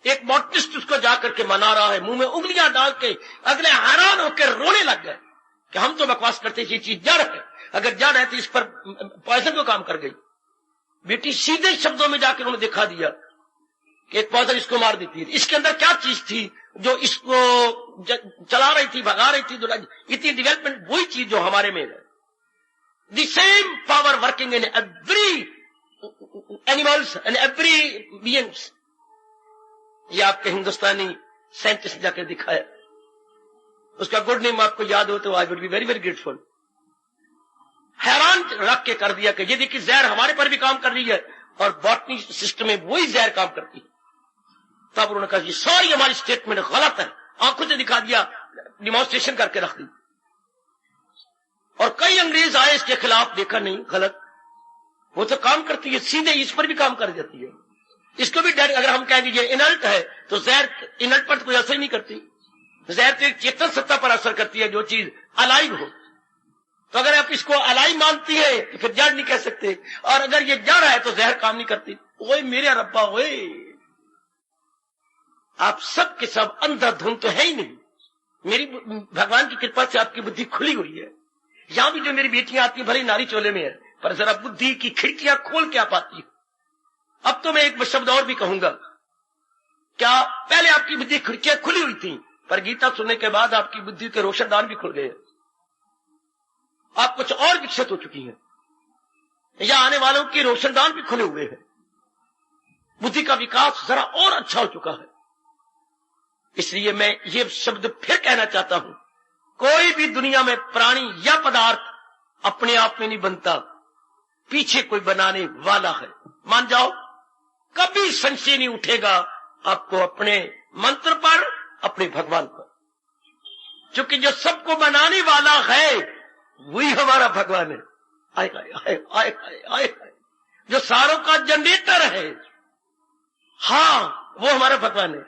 एक बॉटनिस्ट उसको जाकर के मना रहा है, मुंह में उंगलियां डाल के, अगले हैरान होकर रोने लग गए कि हम तो बकवास करते ये चीज जड़ है, अगर जड़ है तो इस पर पॉइजन को काम कर गई। बेटी सीधे शब्दों में जाकर उन्होंने दिखा दिया कि एक पौधा इसको मार देती है। इसके अंदर क्या चीज थी जो इसको चला रही थी, भगा रही थी, इतनी डेवलपमेंट वही चीज जो हमारे में है। The same power working in every animals and every beings. ये आपके हिंदुस्तानी साइंटिस्ट जाकर दिखाया। उसका गुड नेम आपको याद हो तो I would be very very grateful. हैरान रख के कर दिया कि ये देखिए जहर हमारे पर भी काम कर रही है और बॉटनी सिस्टम में वही जहर काम करती है। तब उन्होंने कहा ये सारी हमारी स्टेटमेंट गलत है, आंखों से दिखा दिया, डिमॉन्स्ट्रेशन करके रख दी। और कई अंग्रेज आए इसके खिलाफ, देखा नहीं गलत, वो तो काम करती है, सीधे इस पर भी काम कर जाती है। इसको भी डर, अगर हम कह दीजिए इनल्ट है तो जहर इनल्ट पर तो कोई असर नहीं करती। जहर तो एक चेतन सत्ता पर असर करती है, जो चीज अलाइव हो। तो अगर आप इसको अलाइव मानती है तो फिर जड़ नहीं कह सकते, और अगर ये जड़ है तो जहर काम नहीं करती। ओए मेरे रब्बा, ओए आप सब के सब अंधाधुंध तो है ही नहीं। मेरी भगवान की कृपा से आपकी बुद्धि खुली हुई है। यहां भी जो मेरी बेटियां आती है भले नारी चोले में है, पर जरा बुद्धि की खिड़कियां खोल के आप आती है। अब तो मैं एक शब्द और भी कहूंगा, क्या पहले आपकी बुद्धि खिड़कियां खुली हुई थी, पर गीता सुनने के बाद आपकी बुद्धि के रोशनदान भी खुल गए। आप कुछ और विकसित हो चुकी हैं, या आने वालों के रोशनदान भी खुले हुए हैं। बुद्धि का विकास जरा और अच्छा हो चुका है। इसलिए मैं ये शब्द फिर कहना चाहता हूं, कोई भी दुनिया में प्राणी या पदार्थ अपने आप में नहीं बनता, पीछे कोई बनाने वाला है। मान जाओ, कभी संशय नहीं उठेगा आपको अपने मंत्र पर, अपने भगवान पर, क्योंकि जो सबको बनाने वाला है वही हमारा भगवान है। आए आए आए आए आए आए, जो सारों का जनरेटर है, हाँ वो हमारा भगवान है।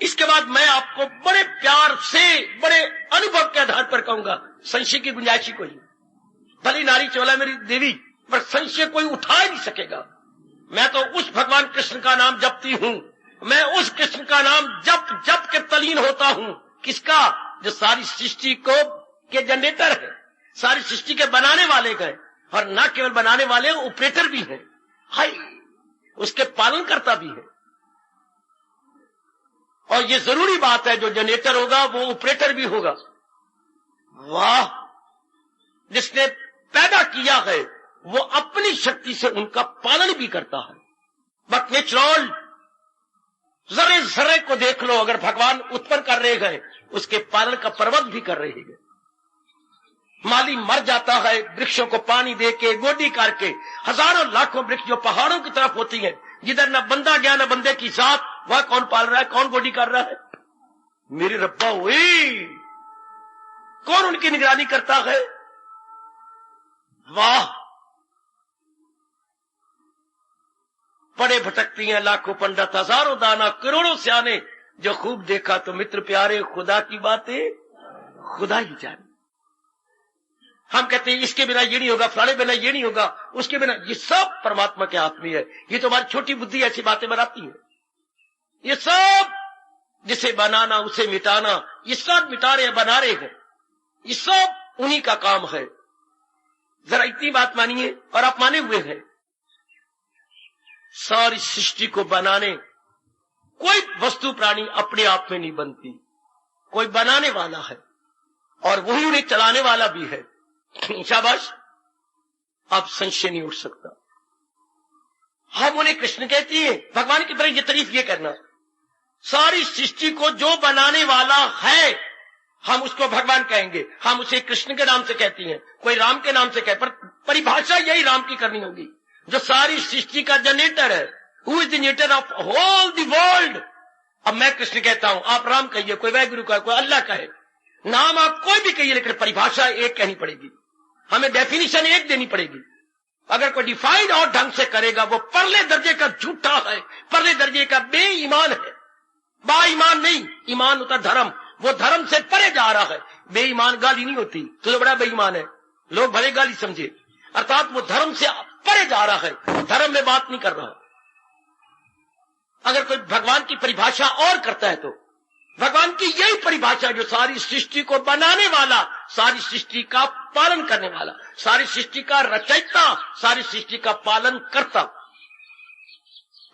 इसके बाद मैं आपको बड़े प्यार से, बड़े अनुभव के आधार पर कहूंगा, संशय की गुंजाइश ही कोई, भली नारी चोला मेरी देवी, पर संशय कोई उठा ही नहीं सकेगा। मैं तो उस भगवान कृष्ण का नाम जपती हूं, मैं उस कृष्ण का नाम जप जप के तलीन होता हूं। किसका? जो सारी सृष्टि को के जनरेटर है, सारी सृष्टि के बनाने वाले गए, और न केवल बनाने वाले, ऑपरेटर भी हैं, हाय उसके पालन करता भी है। और ये जरूरी बात है, जो जनरेटर होगा वो ऑपरेटर भी होगा। वाह, जिसने पैदा किया है वो अपनी शक्ति से उनका पालन भी करता है। बट नेचुरल जरे जरे को देख लो, अगर भगवान उत्पन्न कर रहे हैं, उसके पालन का प्रबंध भी कर रहे हैं। माली मर जाता है वृक्षों को पानी दे के, गोडी करके, हजारों लाखों वृक्ष जो पहाड़ों की तरफ होती है, जिधर न बंदा गया न बंदे की जात, वह कौन पाल रहा है, कौन गोडी कर रहा है? मेरी रब्बा हुई, कौन उनकी निगरानी करता है? वाह, पड़े भटकती हैं लाखों पंडित, हजारों दाना, करोड़ों सियाने, जो खूब देखा तो मित्र प्यारे, खुदा की बातें खुदा ही जाने। हम कहते हैं इसके बिना ये नहीं होगा, फलाने बिना ये नहीं होगा, उसके बिना, ये सब परमात्मा के हाथ में है। ये तो हमारी छोटी बुद्धि ऐसी बातें बनाती है। ये सब, जिसे बनाना उसे मिटाना, ये सब मिटा रहे बना रहे हैं, ये सब उन्हीं का काम है। जरा इतनी बात मानिए, और आप माने हुए हैं। सारी सृष्टि को बनाने, कोई वस्तु प्राणी अपने आप में नहीं बनती, कोई बनाने वाला है, और वही उन्हें चलाने वाला भी है। शाबाश, अब संशय नहीं उठ सकता। हम उन्हें कृष्ण कहती है, भगवान की तरह ये तारीफ ये करना, सारी सृष्टि को जो बनाने वाला है हम उसको भगवान कहेंगे, हम उसे कृष्ण के नाम से कहती हैं, कोई राम के नाम से कहे, पर परिभाषा यही राम की करनी होगी, जो सारी सृष्टि का जनरेटर है। Who is the generator of whole the world. अब मैं कृष्ण कहता हूं, आप राम कहिए, कोई वाहिगुरु कहे, कोई अल्लाह कहे, नाम आप कोई भी कहिए, लेकिन परिभाषा एक कहनी पड़ेगी, हमें डेफिनेशन एक देनी पड़ेगी। अगर कोई डिफाइंड और ढंग से करेगा, वो परले दर्जे का झूठा है, परले दर्जे का बेईमान है। बाईमान नहीं, ईमान होता धर्म, वो धर्म से परे जा रहा है। बेईमान गाली नहीं होती, तो बड़ा बेईमान है, लोग भले गाली समझे, अर्थात वो धर्म से परे जा रहा है, धर्म में बात नहीं कर रहा। अगर कोई भगवान की परिभाषा और करता है, तो भगवान की यही परिभाषा, जो सारी सृष्टि को बनाने वाला, सारी सृष्टि का पालन करने वाला, सारी सृष्टि का रचयिता, सारी सृष्टि का पालन करता,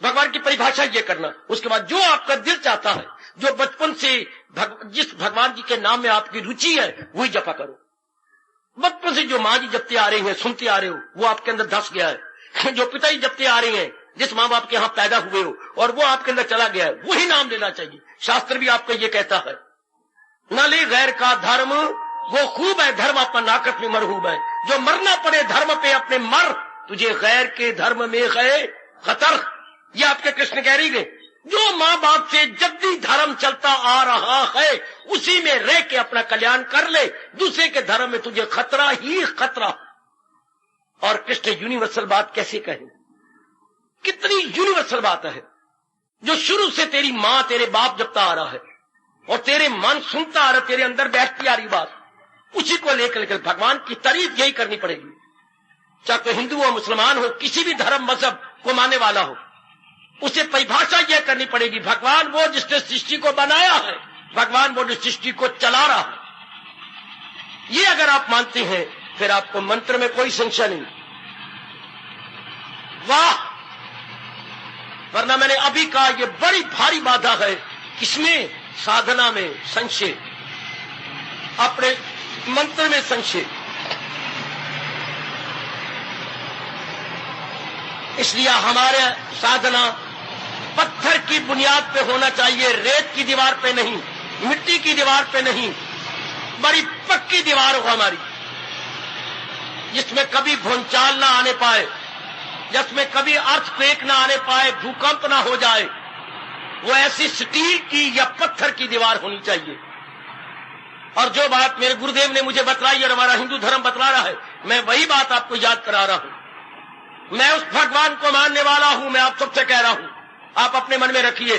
भगवान की परिभाषा ये करना। उसके बाद जो आपका दिल चाहता है, जो बचपन से जिस भगवान जी के नाम में आपकी रुचि है, वही जपा करो। बचपन से जो माँ जी जपते आ रहे हैं, सुनते आ रहे हो, वो आपके अंदर धस गया है। जो पिताजी जपते आ रहे हैं, जिस माँ बाप के यहाँ पैदा हुए हो, और वो आपके अंदर चला गया है, वही नाम लेना चाहिए। शास्त्र भी आपको ये कहता है, न ले गैर का धर्म, वो खूब है धर्म अपना नाकत में मरहूब है। जो मरना पड़े धर्म पे अपने मर, तुझे गैर के धर्म में गए खतर। ये आपके कृष्ण कह रही है, जो माँ बाप से जद्दी धर्म चलता आ रहा है, उसी में रह के अपना कल्याण कर ले, दूसरे के धर्म में तुझे खतरा ही खतरा। और कृष्ण यूनिवर्सल बात कैसे कहे, कितनी यूनिवर्सल बात है, जो शुरू से तेरी माँ तेरे बाप जपता आ रहा है, और तेरे मन सुनता आ रहा, तेरे अंदर बैठती आ रही बात, उसी को लेकर भगवान की तारीफ यही करनी पड़ेगी। चाहे तो हिंदू हो, मुसलमान हो, किसी भी धर्म मजहब को मानने वाला हो, उसे परिभाषा यह करनी पड़ेगी, भगवान वो जिसने सृष्टि को बनाया है, भगवान वो जो सृष्टि को चला रहा है। ये अगर आप मानते हैं, फिर आपको मंत्र में कोई संशय नहीं। वाह, वरना मैंने अभी कहा, ये बड़ी भारी बाधा है, किसमें? साधना में संशय, अपने मंत्र में संशय। इसलिए हमारे साधना पत्थर की बुनियाद पे होना चाहिए, रेत की दीवार पे नहीं, मिट्टी की दीवार पे नहीं, बड़ी पक्की दीवार हो हमारी, जिसमें कभी भूचाल ना आने पाए, जिसमें कभी अर्थक्वेक ना आने पाए, भूकंप ना हो जाए। वो ऐसी स्टील की या पत्थर की दीवार होनी चाहिए। और जो बात मेरे गुरुदेव ने मुझे बतलाई और हमारा हिंदू धर्म बतला रहा है, मैं वही बात आपको याद करा रहा हूं। मैं उस भगवान को मानने वाला हूं। मैं आप सबसे कह रहा हूं, आप अपने मन में रखिए,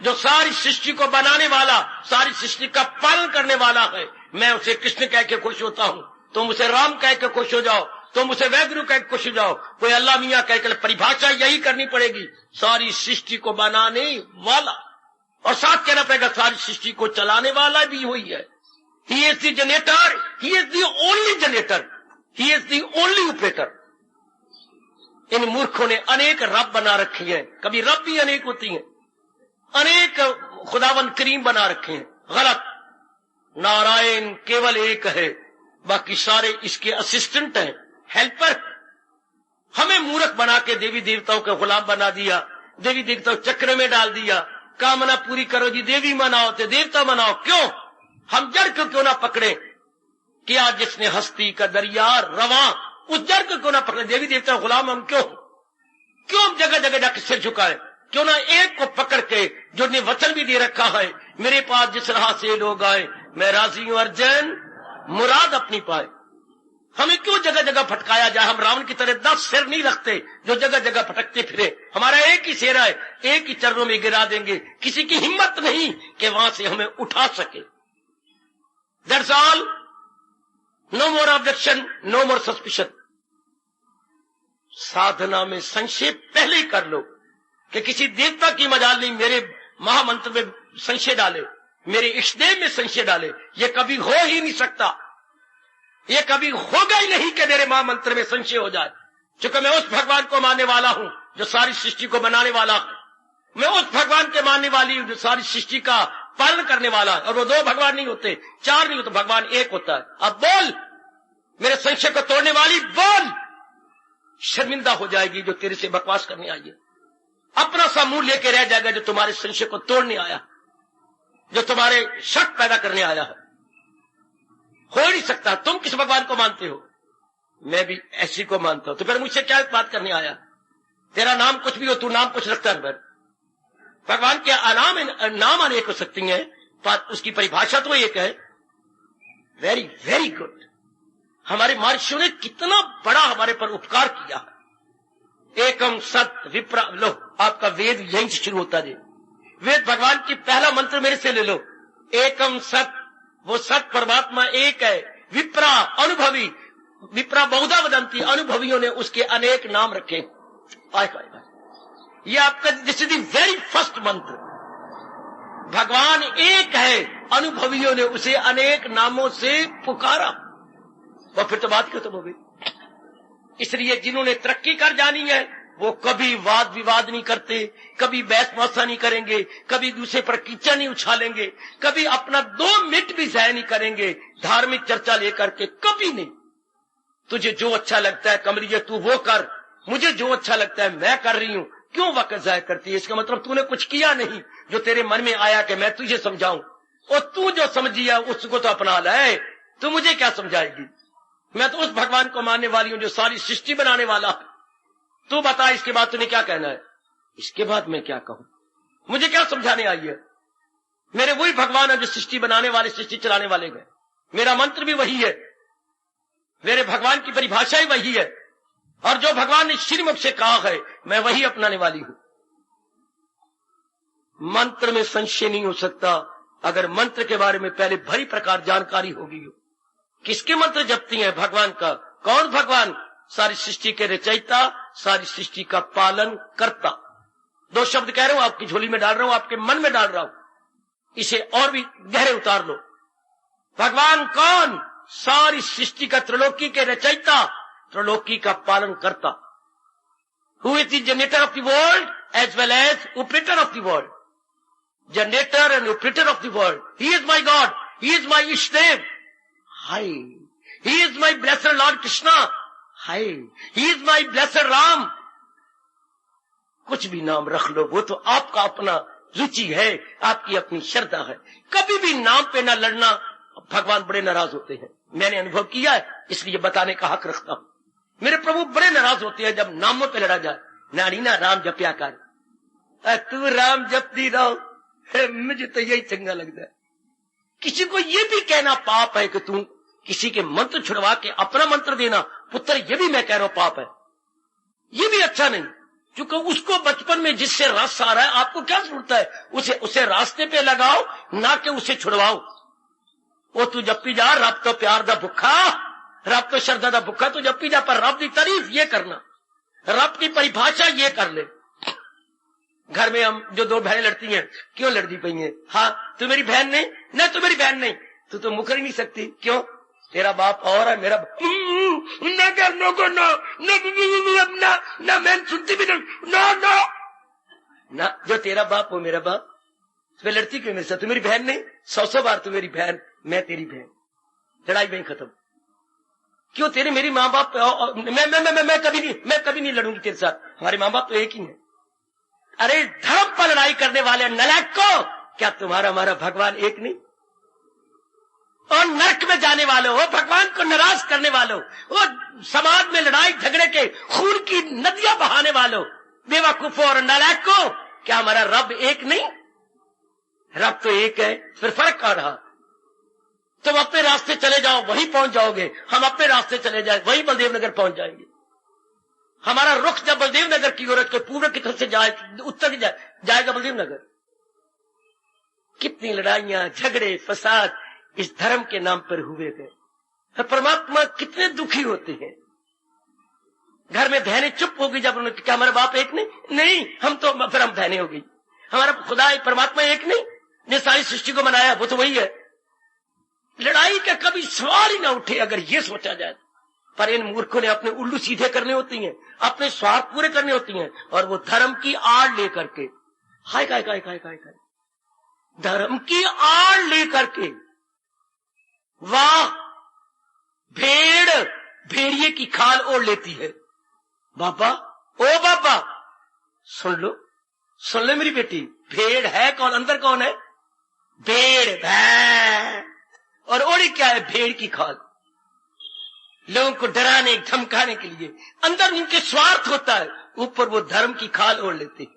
जो सारी सृष्टि को बनाने वाला, सारी सृष्टि का पालन करने वाला है, मैं उसे कृष्ण कह के खुश होता हूं। तुम उसे राम कह के खुश हो जाओ, तुम उसे वैगुरु कह के खुश हो जाओ, कोई अल्लाह मियां कह के, परिभाषा यही करनी पड़ेगी, सारी सृष्टि को बनाने वाला, और साथ कहना पड़ेगा सारी सृष्टि को चलाने वाला भी हुई है। He is the generator, he is the only generator, he is the only operator. इन मूर्खों ने अनेक रब बना रखी हैं, कभी रब भी अनेक होती हैं, अनेक खुदावन करीम बना रखे हैं। गलत। नारायण केवल एक है, बाकी सारे इसके असिस्टेंट हैं, हेल्पर। हमें मूर्ख बना के देवी देवताओं के गुलाम बना दिया, देवी देवताओं चक्र में डाल दिया। कामना पूरी करो जी, देवी मनाओ तो देवता मनाओ। क्यों? हम जड़ को क्यों ना पकड़े कि आज जिसने हस्ती का दरिया रवा, उस जड़ को क्यों ना पकड़े? देवी देवता गुलाम हम क्यों जगह जगह जाकर सिर झुकाए? क्यों ना एक को पकड़ के, जो ने वचन भी दे रखा है, मेरे पास जिस राह से लोग आए मैं राजी हूं अर्जन मुराद अपनी पाए। हमें क्यों जगह जगह भटकाया जाए? हम रावण की तरह 10 सिर नहीं रखते जो जगह जगह भटकते फिरे। हमारा एक ही सिर है, एक ही चरणों में गिरा देंगे। किसी की हिम्मत नहीं कि वहां से हमें उठा सके। That's all. No more objection, no more suspicion. साधना में संशय पहले ही कर लो कि किसी देवता की मजाल नहीं मेरे महामंत्र में संशय डाले, मेरे इष्टदेव में संशय डाले। ये कभी हो ही नहीं सकता, ये कभी होगा ही नहीं कि मेरे महामंत्र में संशय हो जाए। क्योंकि मैं उस भगवान को मानने वाला हूं जो सारी सृष्टि को बनाने वाला है। मैं उस भगवान के मानने वाली हूं जो सारी सृष्टि का पालन करने वाला है। और वो 2 भगवान नहीं होते, 4 नहीं होते, भगवान एक होता है। अब बोल मेरे संशय को तोड़ने वाली, बोल। शर्मिंदा हो जाएगी जो तेरे से बकवास करने आई है। अपना सा मुंह लेके रह जाएगा जो तुम्हारे संशय को तोड़ने आया, जो तुम्हारे शक पैदा करने आया है। हो नहीं सकता। तुम किस भगवान को मानते हो? मैं भी ऐसी को मानता हूं। तो फिर मुझसे क्या बात करने आया? तेरा नाम कुछ भी हो, तू नाम कुछ रखता है। भगवान के नाम अनेक हो सकती हैं, पर उसकी परिभाषा तो एक है। Very very good. हमारे महर्षियों ने कितना बड़ा हमारे पर उपकार किया है। एकम सत विप्रा। लो, आपका वेद यहीं से शुरू होता है। वेद भगवान की पहला मंत्र मेरे से ले लो। एकम सत, वो सत परमात्मा एक है। विप्रा अनुभवी, विप्रा बहुधा वदंती, अनुभवियों ने उसके अनेक नाम रखे। ये आपका this is the very first मंत्र। भगवान एक है, अनुभवियों ने उसे अनेक नामों से पुकारा। और फिर तो बात खत्म हो गई। इसलिए जिन्होंने तरक्की कर जानी है वो कभी वाद विवाद नहीं करते, कभी बहस मुआसा नहीं करेंगे, कभी दूसरे पर कीचड़ नहीं उछालेंगे, कभी अपना 2 मिनट भी ज़ाया नहीं करेंगे धार्मिक चर्चा लेकर के, कभी नहीं। तुझे जो अच्छा लगता है कमरिया तू वो कर, मुझे जो अच्छा लगता है मैं कर रही हूं। क्यों वक्त ज़ाया करती है? इसका मतलब तूने कुछ किया नहीं जो तेरे मन में आया कि मैं तुझे समझाऊं। और तू जो समझिया उसको तो अपना लाए, तू मुझे क्या समझाएगी? मैं तो उस भगवान को मानने वाली हूं जो सारी सृष्टि बनाने वाला है। तू बता इसके बाद तूने क्या कहना है? इसके बाद मैं क्या कहूं? मुझे क्या समझाने आई है? मेरे वही भगवान है जो सृष्टि बनाने वाले, सृष्टि चलाने वाले हैं। मेरा मंत्र भी वही है, मेरे भगवान की परिभाषा ही वही है, और जो भगवान ने श्रीमुख से कहा है मैं वही अपनाने वाली हूं। मंत्र में संशय नहीं हो सकता अगर मंत्र के बारे में पहले भली प्रकार जानकारी होगी। किसके मंत्र जपती हैं? भगवान का। कौन भगवान? सारी सृष्टि के रचयिता, सारी सृष्टि का पालन करता। 2 शब्द कह रहा हूं, आपकी झोली में डाल रहा हूं, आपके मन में डाल रहा हूं, इसे और भी गहरे उतार लो। भगवान कौन? सारी सृष्टि का, त्रिलोकी के रचयिता, त्रिलोकी का पालन करता। Who is the generator of the world as well as operator of the world. Generator and operator of the world. He is my God, he is my इष्टदेव। हाय, he is my blessed lord Krishna. हाय, he is my blessed Ram. कुछ भी नाम रख लो, वो तो आपका अपना रुचि है, आपकी अपनी श्रद्धा है। कभी भी नाम पे ना लड़ना, भगवान बड़े नाराज होते हैं। मैंने अनुभव किया है, इसलिए बताने का हक रखता हूं। मेरे प्रभु बड़े नाराज होते हैं जब नामों पे लड़ा जाए। नानी ना राम जप्या कर, तू राम जपती रहो, मुझे तो यही चंगा लगता है। किसी को ये भी कहना पाप है कि तू किसी के मंत्र छुड़वा के अपना मंत्र देना, पुत्र, ये भी मैं कह रहा हूं पाप है, ये भी अच्छा नहीं। क्योंकि उसको बचपन में जिससे रस आ रहा है, आपको क्या जरूरत है उसे रास्ते पे लगाओ, ना कि उसे छुड़वाओ। वो तू जप्पी जा, रब तो प्यार दा भुखा, रब तो श्रद्धा दा भुखा, तू जप्पी जा, पर रब की तारीफ ये करना, रब की परिभाषा ये कर ले। घर में हम जो दो बहनें लड़ती हैं, क्यों लड़ती पई हैं? हाँ, तू मेरी बहन नहीं, न तू मेरी बहन नहीं, तू तो मुकर ही नहीं सकती। क्यों? तेरा बाप और है, मेरा ना करनो को ना मैं सुनती भी ना, जो तेरा बाप वो मेरा बाप, तुम्हें लड़ती क्यों मेरे साथ? तू मेरी बहन नहीं, 100 बार तू मेरी बहन, मैं तेरी बहन, लड़ाई वहीं खत्म। क्यों? तेरे मेरी माँ बाप, मैं कभी नहीं लड़ूंगी तेरे साथ, हमारे माँ बाप तो एक ही है। अरे धर्म पर लड़ाई करने वाले नलायक को, क्या तुम्हारा हमारा भगवान एक नहीं? और नरक में जाने वालों, वो भगवान को नाराज करने वालों, वो समाज में लड़ाई झगड़े के खून की नदियां बहाने वालों, बेवकूफों और नालायक को, क्या हमारा रब एक नहीं? रब तो एक है, फिर फर्क क्या रहा? तुम अपने रास्ते चले जाओ, वहीं पहुंच जाओगे, हम अपने रास्ते चले जाए, वहीं बलदेव नगर पहुंच जाएंगे। हमारा रुख जब बलदेव नगर की ओर के पूर्व की तरफ से जाए, उत्तर की जाएगा बलदेव नगर। कितनी लड़ाइयां, झगड़े, फसाद इस धर्म के नाम पर हुए थे। परमात्मा कितने दुखी होते हैं। घर में बहनें चुप हो गई जब उन्होंने, क्या हमारा बाप एक नहीं, हम तो फिर हम बहनें हो गई। हमारा खुदा परमात्मा एक नहीं, ने सारी सृष्टि को बनाया, वो तो वही है। लड़ाई का कभी सवाल ही ना उठे अगर ये सोचा जाए। पर इन मूर्खों ने अपने उल्लू सीधे करने होती हैं, अपने स्वार्थ पूरे करने होती हैं, और वो धर्म की आड़ लेकर के, हाय काय काय काय काय काय, धर्म की आड़ लेकर के, वाह, भेड़ भेड़िए की खाल ओढ़ लेती है। बाबा, ओ बाबा, सुन लो मेरी बेटी, भेड़ है कौन, अंदर कौन है? भेड़, भैं, और ओढ़ी क्या है? भेड़ की खाल। लोगों को डराने धमकाने के लिए, अंदर उनके स्वार्थ होता है, ऊपर वो धर्म की खाल ओढ़ लेते हैं।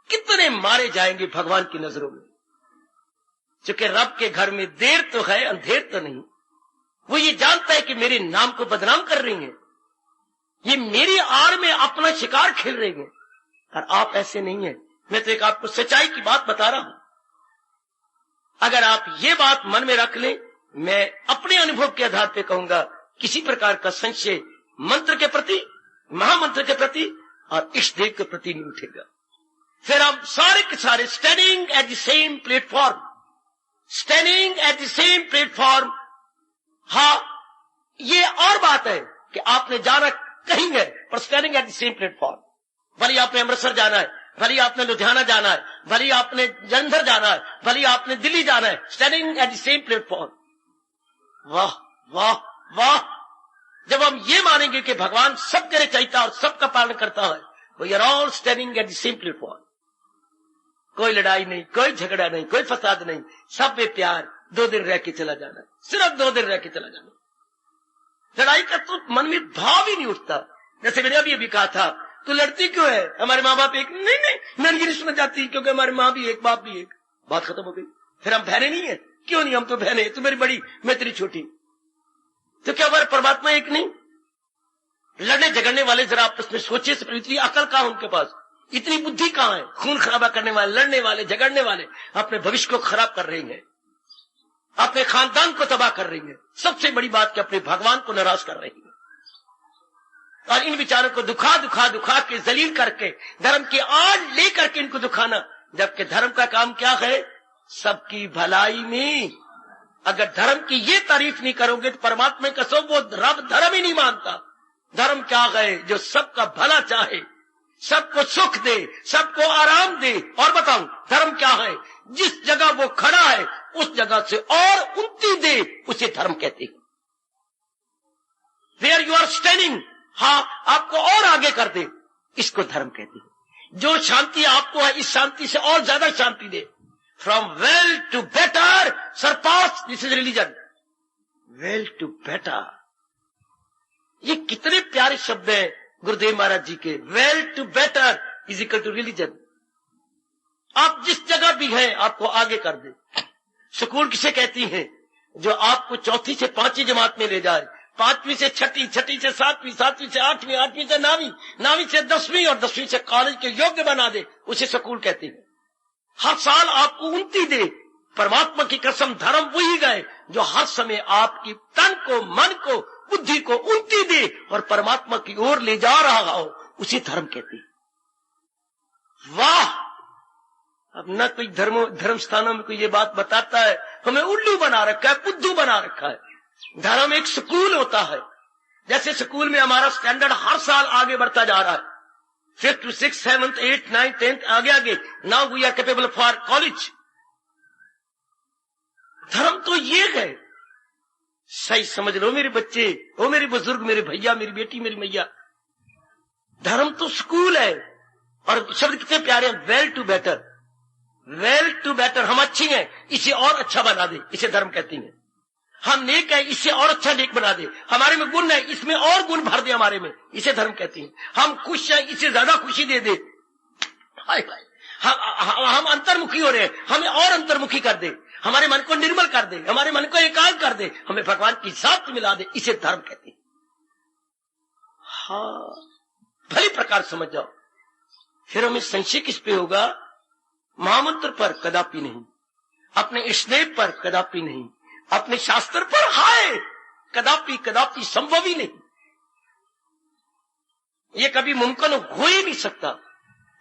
कितने मारे जाएंगे भगवान की नजरों में। क्योंकि रब के घर में देर तो है, अंधेर तो नहीं। वो ये जानता है कि मेरे नाम को बदनाम कर रही हैं, ये मेरी आड़ में अपना शिकार खेल रही हैं, और आप ऐसे नहीं हैं। मैं तो एक आपको सच्चाई की बात बता रहा हूं। अगर आप ये बात मन में रख लें, मैं अपने अनुभव के आधार पर कहूंगा, किसी प्रकार का संशय मंत्र के प्रति, महामंत्र के प्रति और इष्ट देव के प्रति नहीं उठेगा। फिर हम सारे के सारे standing at the same platform, standing at the same platform. हाँ, ये और बात है कि आपने जाना कहीं है, पर standing at the same platform. भले आपने अमृतसर जाना है, भले आपने लुधियाना जाना है, भले आपने जलंधर जाना है, भले आपने दिल्ली जाना है, standing at the same platform. वाह वाह वाह! जब हम ये मानेंगे कि भगवान सबके रचयिता और सबका पालन करता है, we are all standing at the same platform. कोई लड़ाई नहीं, कोई झगड़ा नहीं, कोई फसाद नहीं, सब में प्यार। 2 दिन रह के चला जाना, सिर्फ 2 दिन रह के चला जाना। लड़ाई का तो मन में भाव ही नहीं उठता। जैसे मैंने अभी कहा था, तो लड़ती क्यों है? हमारे माँ बाप एक नहीं, मैं ये नहीं सुना चाहती, क्योंकि हमारी माँ भी एक, बाप भी एक। बात खत्म हो गई। फिर हम बहनें नहीं है? क्यों नहीं? हम तो बहनें, तू मेरी बड़ी, मैं तेरी छोटी। तो क्या हमारा परमात्मा एक नहीं? लड़ने झगड़ने वाले जरा आपस में सोचे, इतनी अकल कहां उनके पास, इतनी बुद्धि कहां है? खून खराबा करने वाले, लड़ने वाले, झगड़ने वाले अपने भविष्य को खराब कर रहे हैं, अपने खानदान को तबाह कर रही है। सबसे बड़ी बात कि अपने भगवान को नाराज कर रही है। और इन विचारों को दुखा के जलील करके, धर्म की आड़ लेकर के इनको दुखाना, जबकि धर्म का काम क्या है? सबकी भलाई में। अगर धर्म की ये तारीफ नहीं करोगे तो परमात्मा का सब वो रब धर्म ही नहीं मानता। धर्म क्या है? जो सबका भला चाहे, सबको सुख दे, सबको आराम दे। और बताऊं धर्म क्या है? जिस जगह वो खड़ा है उस जगह से और उन्नति दे, उसे धर्म कहते हैं। वेयर यू आर स्टैंडिंग, हाँ, आपको और आगे कर दे। इसको धर्म कहते हैं। जो शांति आपको है, इस शांति से और ज्यादा शांति दे। From well to better surpass, this is religion. Well to better, ये कितने प्यारे शब्द हैं गुरुदेव महाराज जी के। Well to better is equal to religion. आप जिस जगह भी हैं, आपको आगे कर दे। स्कूल किसे कहती हैं? जो आपको चौथी से पांचवी जमात में ले जाए, पांचवी से छठी, छठी से सातवीं, सातवीं से आठवीं, आठवीं से नौवीं, नौवीं से 10वीं और 10वीं से कॉलेज के योग्य बना दे, उसे स्कूल कहते हैं। हर साल आपको उन्नति दे। परमात्मा की कसम, धर्म वही गए जो हर समय आपकी तन को, मन को, बुद्धि को उन्नति दे और परमात्मा की ओर ले जा रहा हो, उसे धर्म कहते हैं। वाह! अब न कोई धर्म स्थानों में कोई ये बात बताता है, हमें उल्लू बना रखा है, बुद्धू बना रखा है। धर्म एक स्कूल होता है। जैसे स्कूल में हमारा स्टैंडर्ड हर साल आगे बढ़ता जा रहा है, 5th, 6th, 7th, 8th, 9th, 10th, आगे आगे। Now we are capable for college. धर्म तो ये है। सही समझ लो मेरे बच्चे, ओ मेरे बुजुर्ग, मेरे भैया, मेरी बेटी, मेरी मैया, धर्म तो स्कूल है। और शब्द कितने प्यारे हैं, well to better. Well to better, हम अच्छी हैं, इसे और अच्छा बना दे, इसे धर्म कहती हैं। हम नेक है, इससे और अच्छा नेक बना दे। हमारे में गुण है, इसमें और गुण भर दे हमारे में, इसे धर्म कहती हैं। हम खुश है, इससे ज्यादा खुशी दे दे। हाय हाय, हम अंतर्मुखी हो रहे हैं, हमें और अंतर्मुखी कर दे, हमारे मन को निर्मल कर दे, हमारे मन को एकाग्र कर दे, हमें भगवान की साथ मिला दे, इसे धर्म कहते हैं। हाँ, भली प्रकार समझ जाओ। फिर हमें संशय किस पे होगा? महामंत्र पर कदापि नहीं, अपने स्नेह पर कदापि नहीं, अपने शास्त्र पर हाय कदापि कदापि संभव ही नहीं। ये कभी मुमकिन हो ही नहीं सकता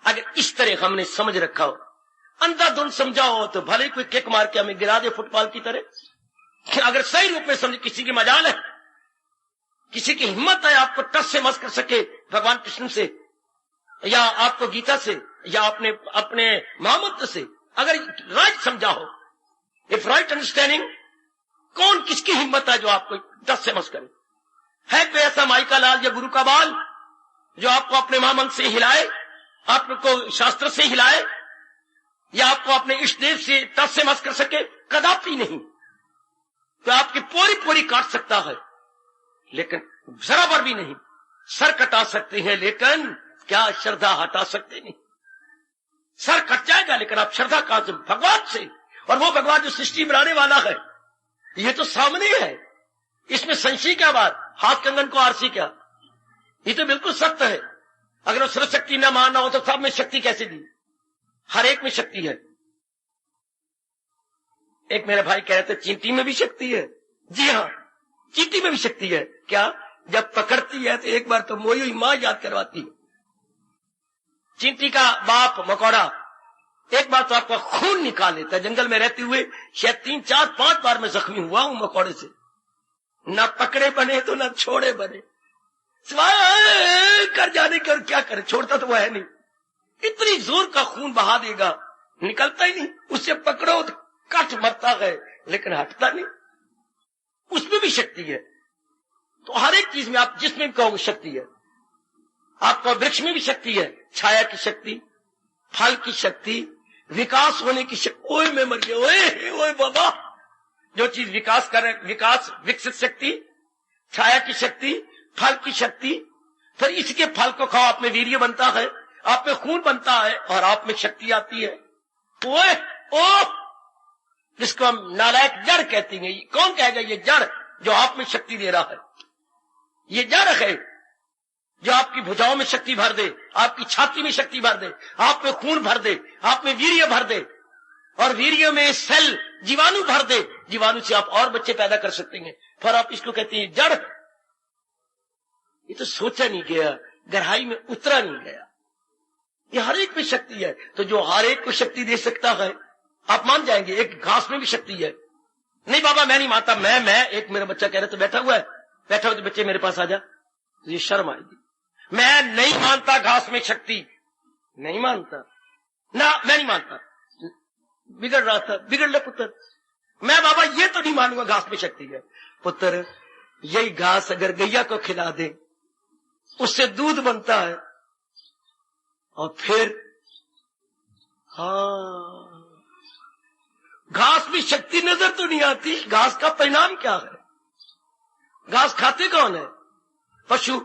अगर इस तरह हमने समझ रखा हो। अंधाधुंध समझाओ तो भले कोई किक मार के हमें गिरा दे फुटबॉल की तरह। अगर सही रूप में समझे, किसी की मजाल है, किसी की हिम्मत है आपको टस से मस कर सके भगवान कृष्ण से, या आपको गीता से, या अपने महामंत्र से, अगर राइट समझा हो, इफ राइट अंडरस्टैंडिंग, कौन किसकी हिम्मत है जो आपको टस से मस करे? है कोई ऐसा माई का लाल या गुरु का बाल जो आपको अपने महामंत्र से हिलाए, आपको शास्त्र से हिलाए, या आपको अपने इष्ट देव से टस से मस कर सके? कदापि नहीं। तो आपकी पूरी पूरी काट सकता है, लेकिन जरा भर भी नहीं। सर कटा सकते हैं, लेकिन क्या श्रद्धा हटा सकते नहीं। सर कट जाएगा, लेकिन आप श्रद्धा कहां से? भगवान से। और वो भगवान जो सृष्टि बनाने वाला है, ये तो सामने है, इसमें संशय क्या बात? हाथ कंगन को आरसी क्या? ये तो बिल्कुल सत्य है। अगर वो सर्व शक्ति न मानना हो तो सब में शक्ति कैसे दी? हर एक में शक्ति है। एक मेरे भाई कह रहे थे चींटी में भी शक्ति है। जी हाँ, चींटी में भी शक्ति है। क्या? जब पकड़ती है तो एक बार तो मोई हुई मां याद करवाती है। चींटी का बाप मकोड़ा एक बार तो आपका खून निकाल लेता है। जंगल में रहते हुए शायद 3, 4, 5 बार मैं जख्मी हुआ हूं मकोड़े से। ना पकड़े बने तो ना छोड़े बने, सिवाय कर जाने के। और क्या करे, छोड़ता तो वो है नहीं। इतनी जोर का खून बहा देगा, निकलता ही नहीं। उससे पकड़ो तो कट मरता है, लेकिन हटता नहीं। उसमें भी शक्ति है। तो हर एक चीज में आप जिसमें भी कहोगे शक्ति है। आपका वृक्ष में भी शक्ति है, छाया की शक्ति, फल की शक्ति, विकास होने की शक्ति। ओए मैं मर गया, ओए बाबा। जो चीज विकास कर रहे, विकास, विकसित शक्ति, छाया की शक्ति, फल की शक्ति। फिर इसके फल को खाओ, आप में वीर्य बनता है, आप में खून बनता है, और आप में शक्ति आती है। ओए ओ, जिसको हम नालायक जड़ कहते हैं। कौन कहेगा ये जड़ जो आप में शक्ति दे रहा है? ये जड़ है जो आपकी भुजाओं में शक्ति भर दे, आपकी छाती में शक्ति भर दे, आप में खून भर दे, आप में वीर्य भर दे, और वीर्य में सेल जीवाणु भर दे। जीवाणु से आप और बच्चे पैदा कर सकते हैं। फिर आप इसको कहते हैं जड़। ये तो सोचा नहीं गया, गहराई में उतरा नहीं गया। ये हर एक में शक्ति है। तो जो हर एक को शक्ति दे सकता है, आप मान जाएंगे एक घास में भी शक्ति है। नहीं बाबा मैं नहीं मानता। मैं एक मेरा बच्चा कह रहा तो बैठा हुआ है, बैठा हुआ तो बच्चे मेरे पास आ जा, तो ये शर्म आएगी। मैं नहीं मानता घास में शक्ति, नहीं मानता ना, मैं नहीं मानता। बिगड़ रहा था, बिगड़ ले पुत्र। मैं बाबा ये तो नहीं मानूंगा घास में शक्ति है। पुत्र यही घास अगर गैया को खिला दे, उससे दूध बनता है, और फिर हाँ, घास में शक्ति नजर तो नहीं आती। घास का परिणाम क्या है? घास खाते कौन है? पशु।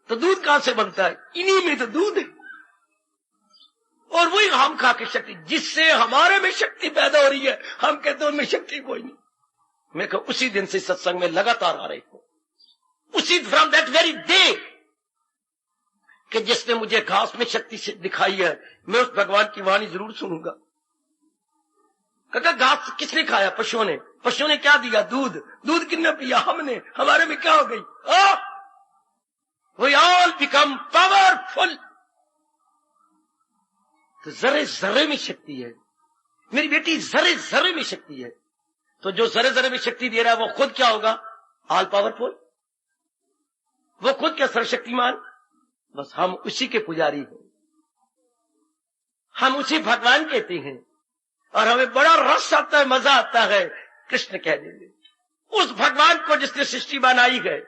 तो दूध कहां से बनता है? इन्हीं में तो दूध है। और वही हम खा के शक्ति, जिससे हमारे में शक्ति पैदा हो रही है, हम कहते हैं उनमें शक्ति कोई नहीं। मैं कहूं उसी दिन से सत्संग में लगातार आ रही हूं, उसी फ्रॉम दैट वेरी डे कि जिसने मुझे घास में शक्ति से दिखाई है, मैं उस भगवान की वाणी जरूर सुनूंगा। कहता घास किसने खाया? पशुओं ने। पशुओं ने क्या दिया? दूध। दूध किसने पिया? हमने। हमारे में क्या हो गई? We all become powerful. तो जरे जरे में शक्ति है मेरी बेटी, जरे जरे में शक्ति है। तो जो जरे जरे में शक्ति दे रहा है वो खुद क्या होगा? All powerful. वो खुद क्या? सर्वशक्तिमान। बस हम उसी के पुजारी हैं, हम उसी भगवान कहते हैं, और हमें बड़ा रस आता है, मजा आता है कृष्ण कह देंगे। उस भगवान को जिसने सृष्टि बनाई है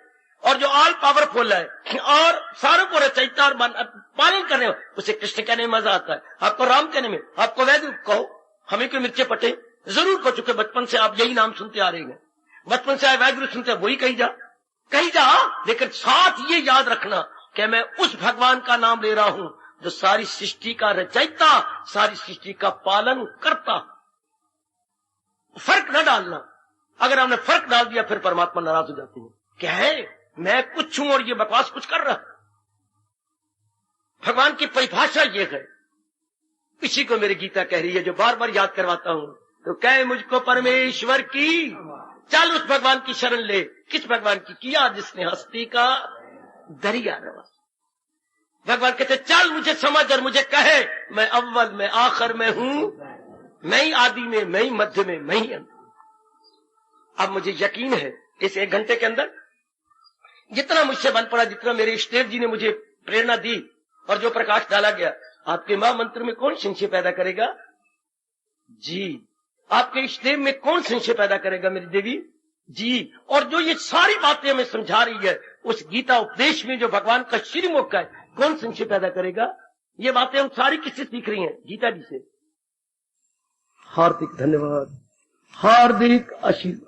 और जो ऑल पावरफुल है और सारों को रचयिता और पालन करने में, उसे कृष्ण कहने में मजा आता है। आपको राम कहने में, आपको वैद्य कहो, हमें कोई मिर्चे पटे जरूर कह चुके। बचपन से आप यही नाम सुनते आ रहे हैं, बचपन से वैद्य सुनते, वही कही जा। लेकिन साथ ये याद रखना कि मैं उस भगवान का नाम ले रहा हूं जो सारी सृष्टि का रचयिता, सारी सृष्टि का पालन करता। फर्क न डालना। अगर हमने फर्क डाल दिया फिर परमात्मा नाराज हो जाते हैं। क्या है? मैं कुछ हूं और ये बकवास कुछ कर रहा। भगवान की परिभाषा ये है, इसी को मेरी गीता कह रही है, जो बार बार याद करवाता हूं। तो कहे मुझको परमेश्वर की, चल उस भगवान की शरण ले। किस भगवान की? किया जिसने हस्ती का दरिया रवा। भगवान कहते चल मुझे समझ और मुझे कहे, मैं अव्वल में आखिर में हूं, मैं ही आदि में, मैं ही मध्य में, मैं ही अंत। अब मुझे यकीन है इस 1 घंटे के अंदर जितना मुझसे बन पड़ा, जितना मेरे इष्टदेव जी ने मुझे प्रेरणा दी और जो प्रकाश डाला गया, आपके महामंत्र में कौन संशय पैदा करेगा? जी। आपके इष्टदेव में कौन संशय पैदा करेगा मेरी देवी? जी। और जो ये सारी बातें हमें समझा रही है, उस गीता उपदेश में जो भगवान का श्रीमुख है, कौन संशय पैदा करेगा? ये बातें हम सारी किससे सीख रही हैं? गीता जी से। हार्दिक धन्यवाद, हार्दिक आशीर्वाद।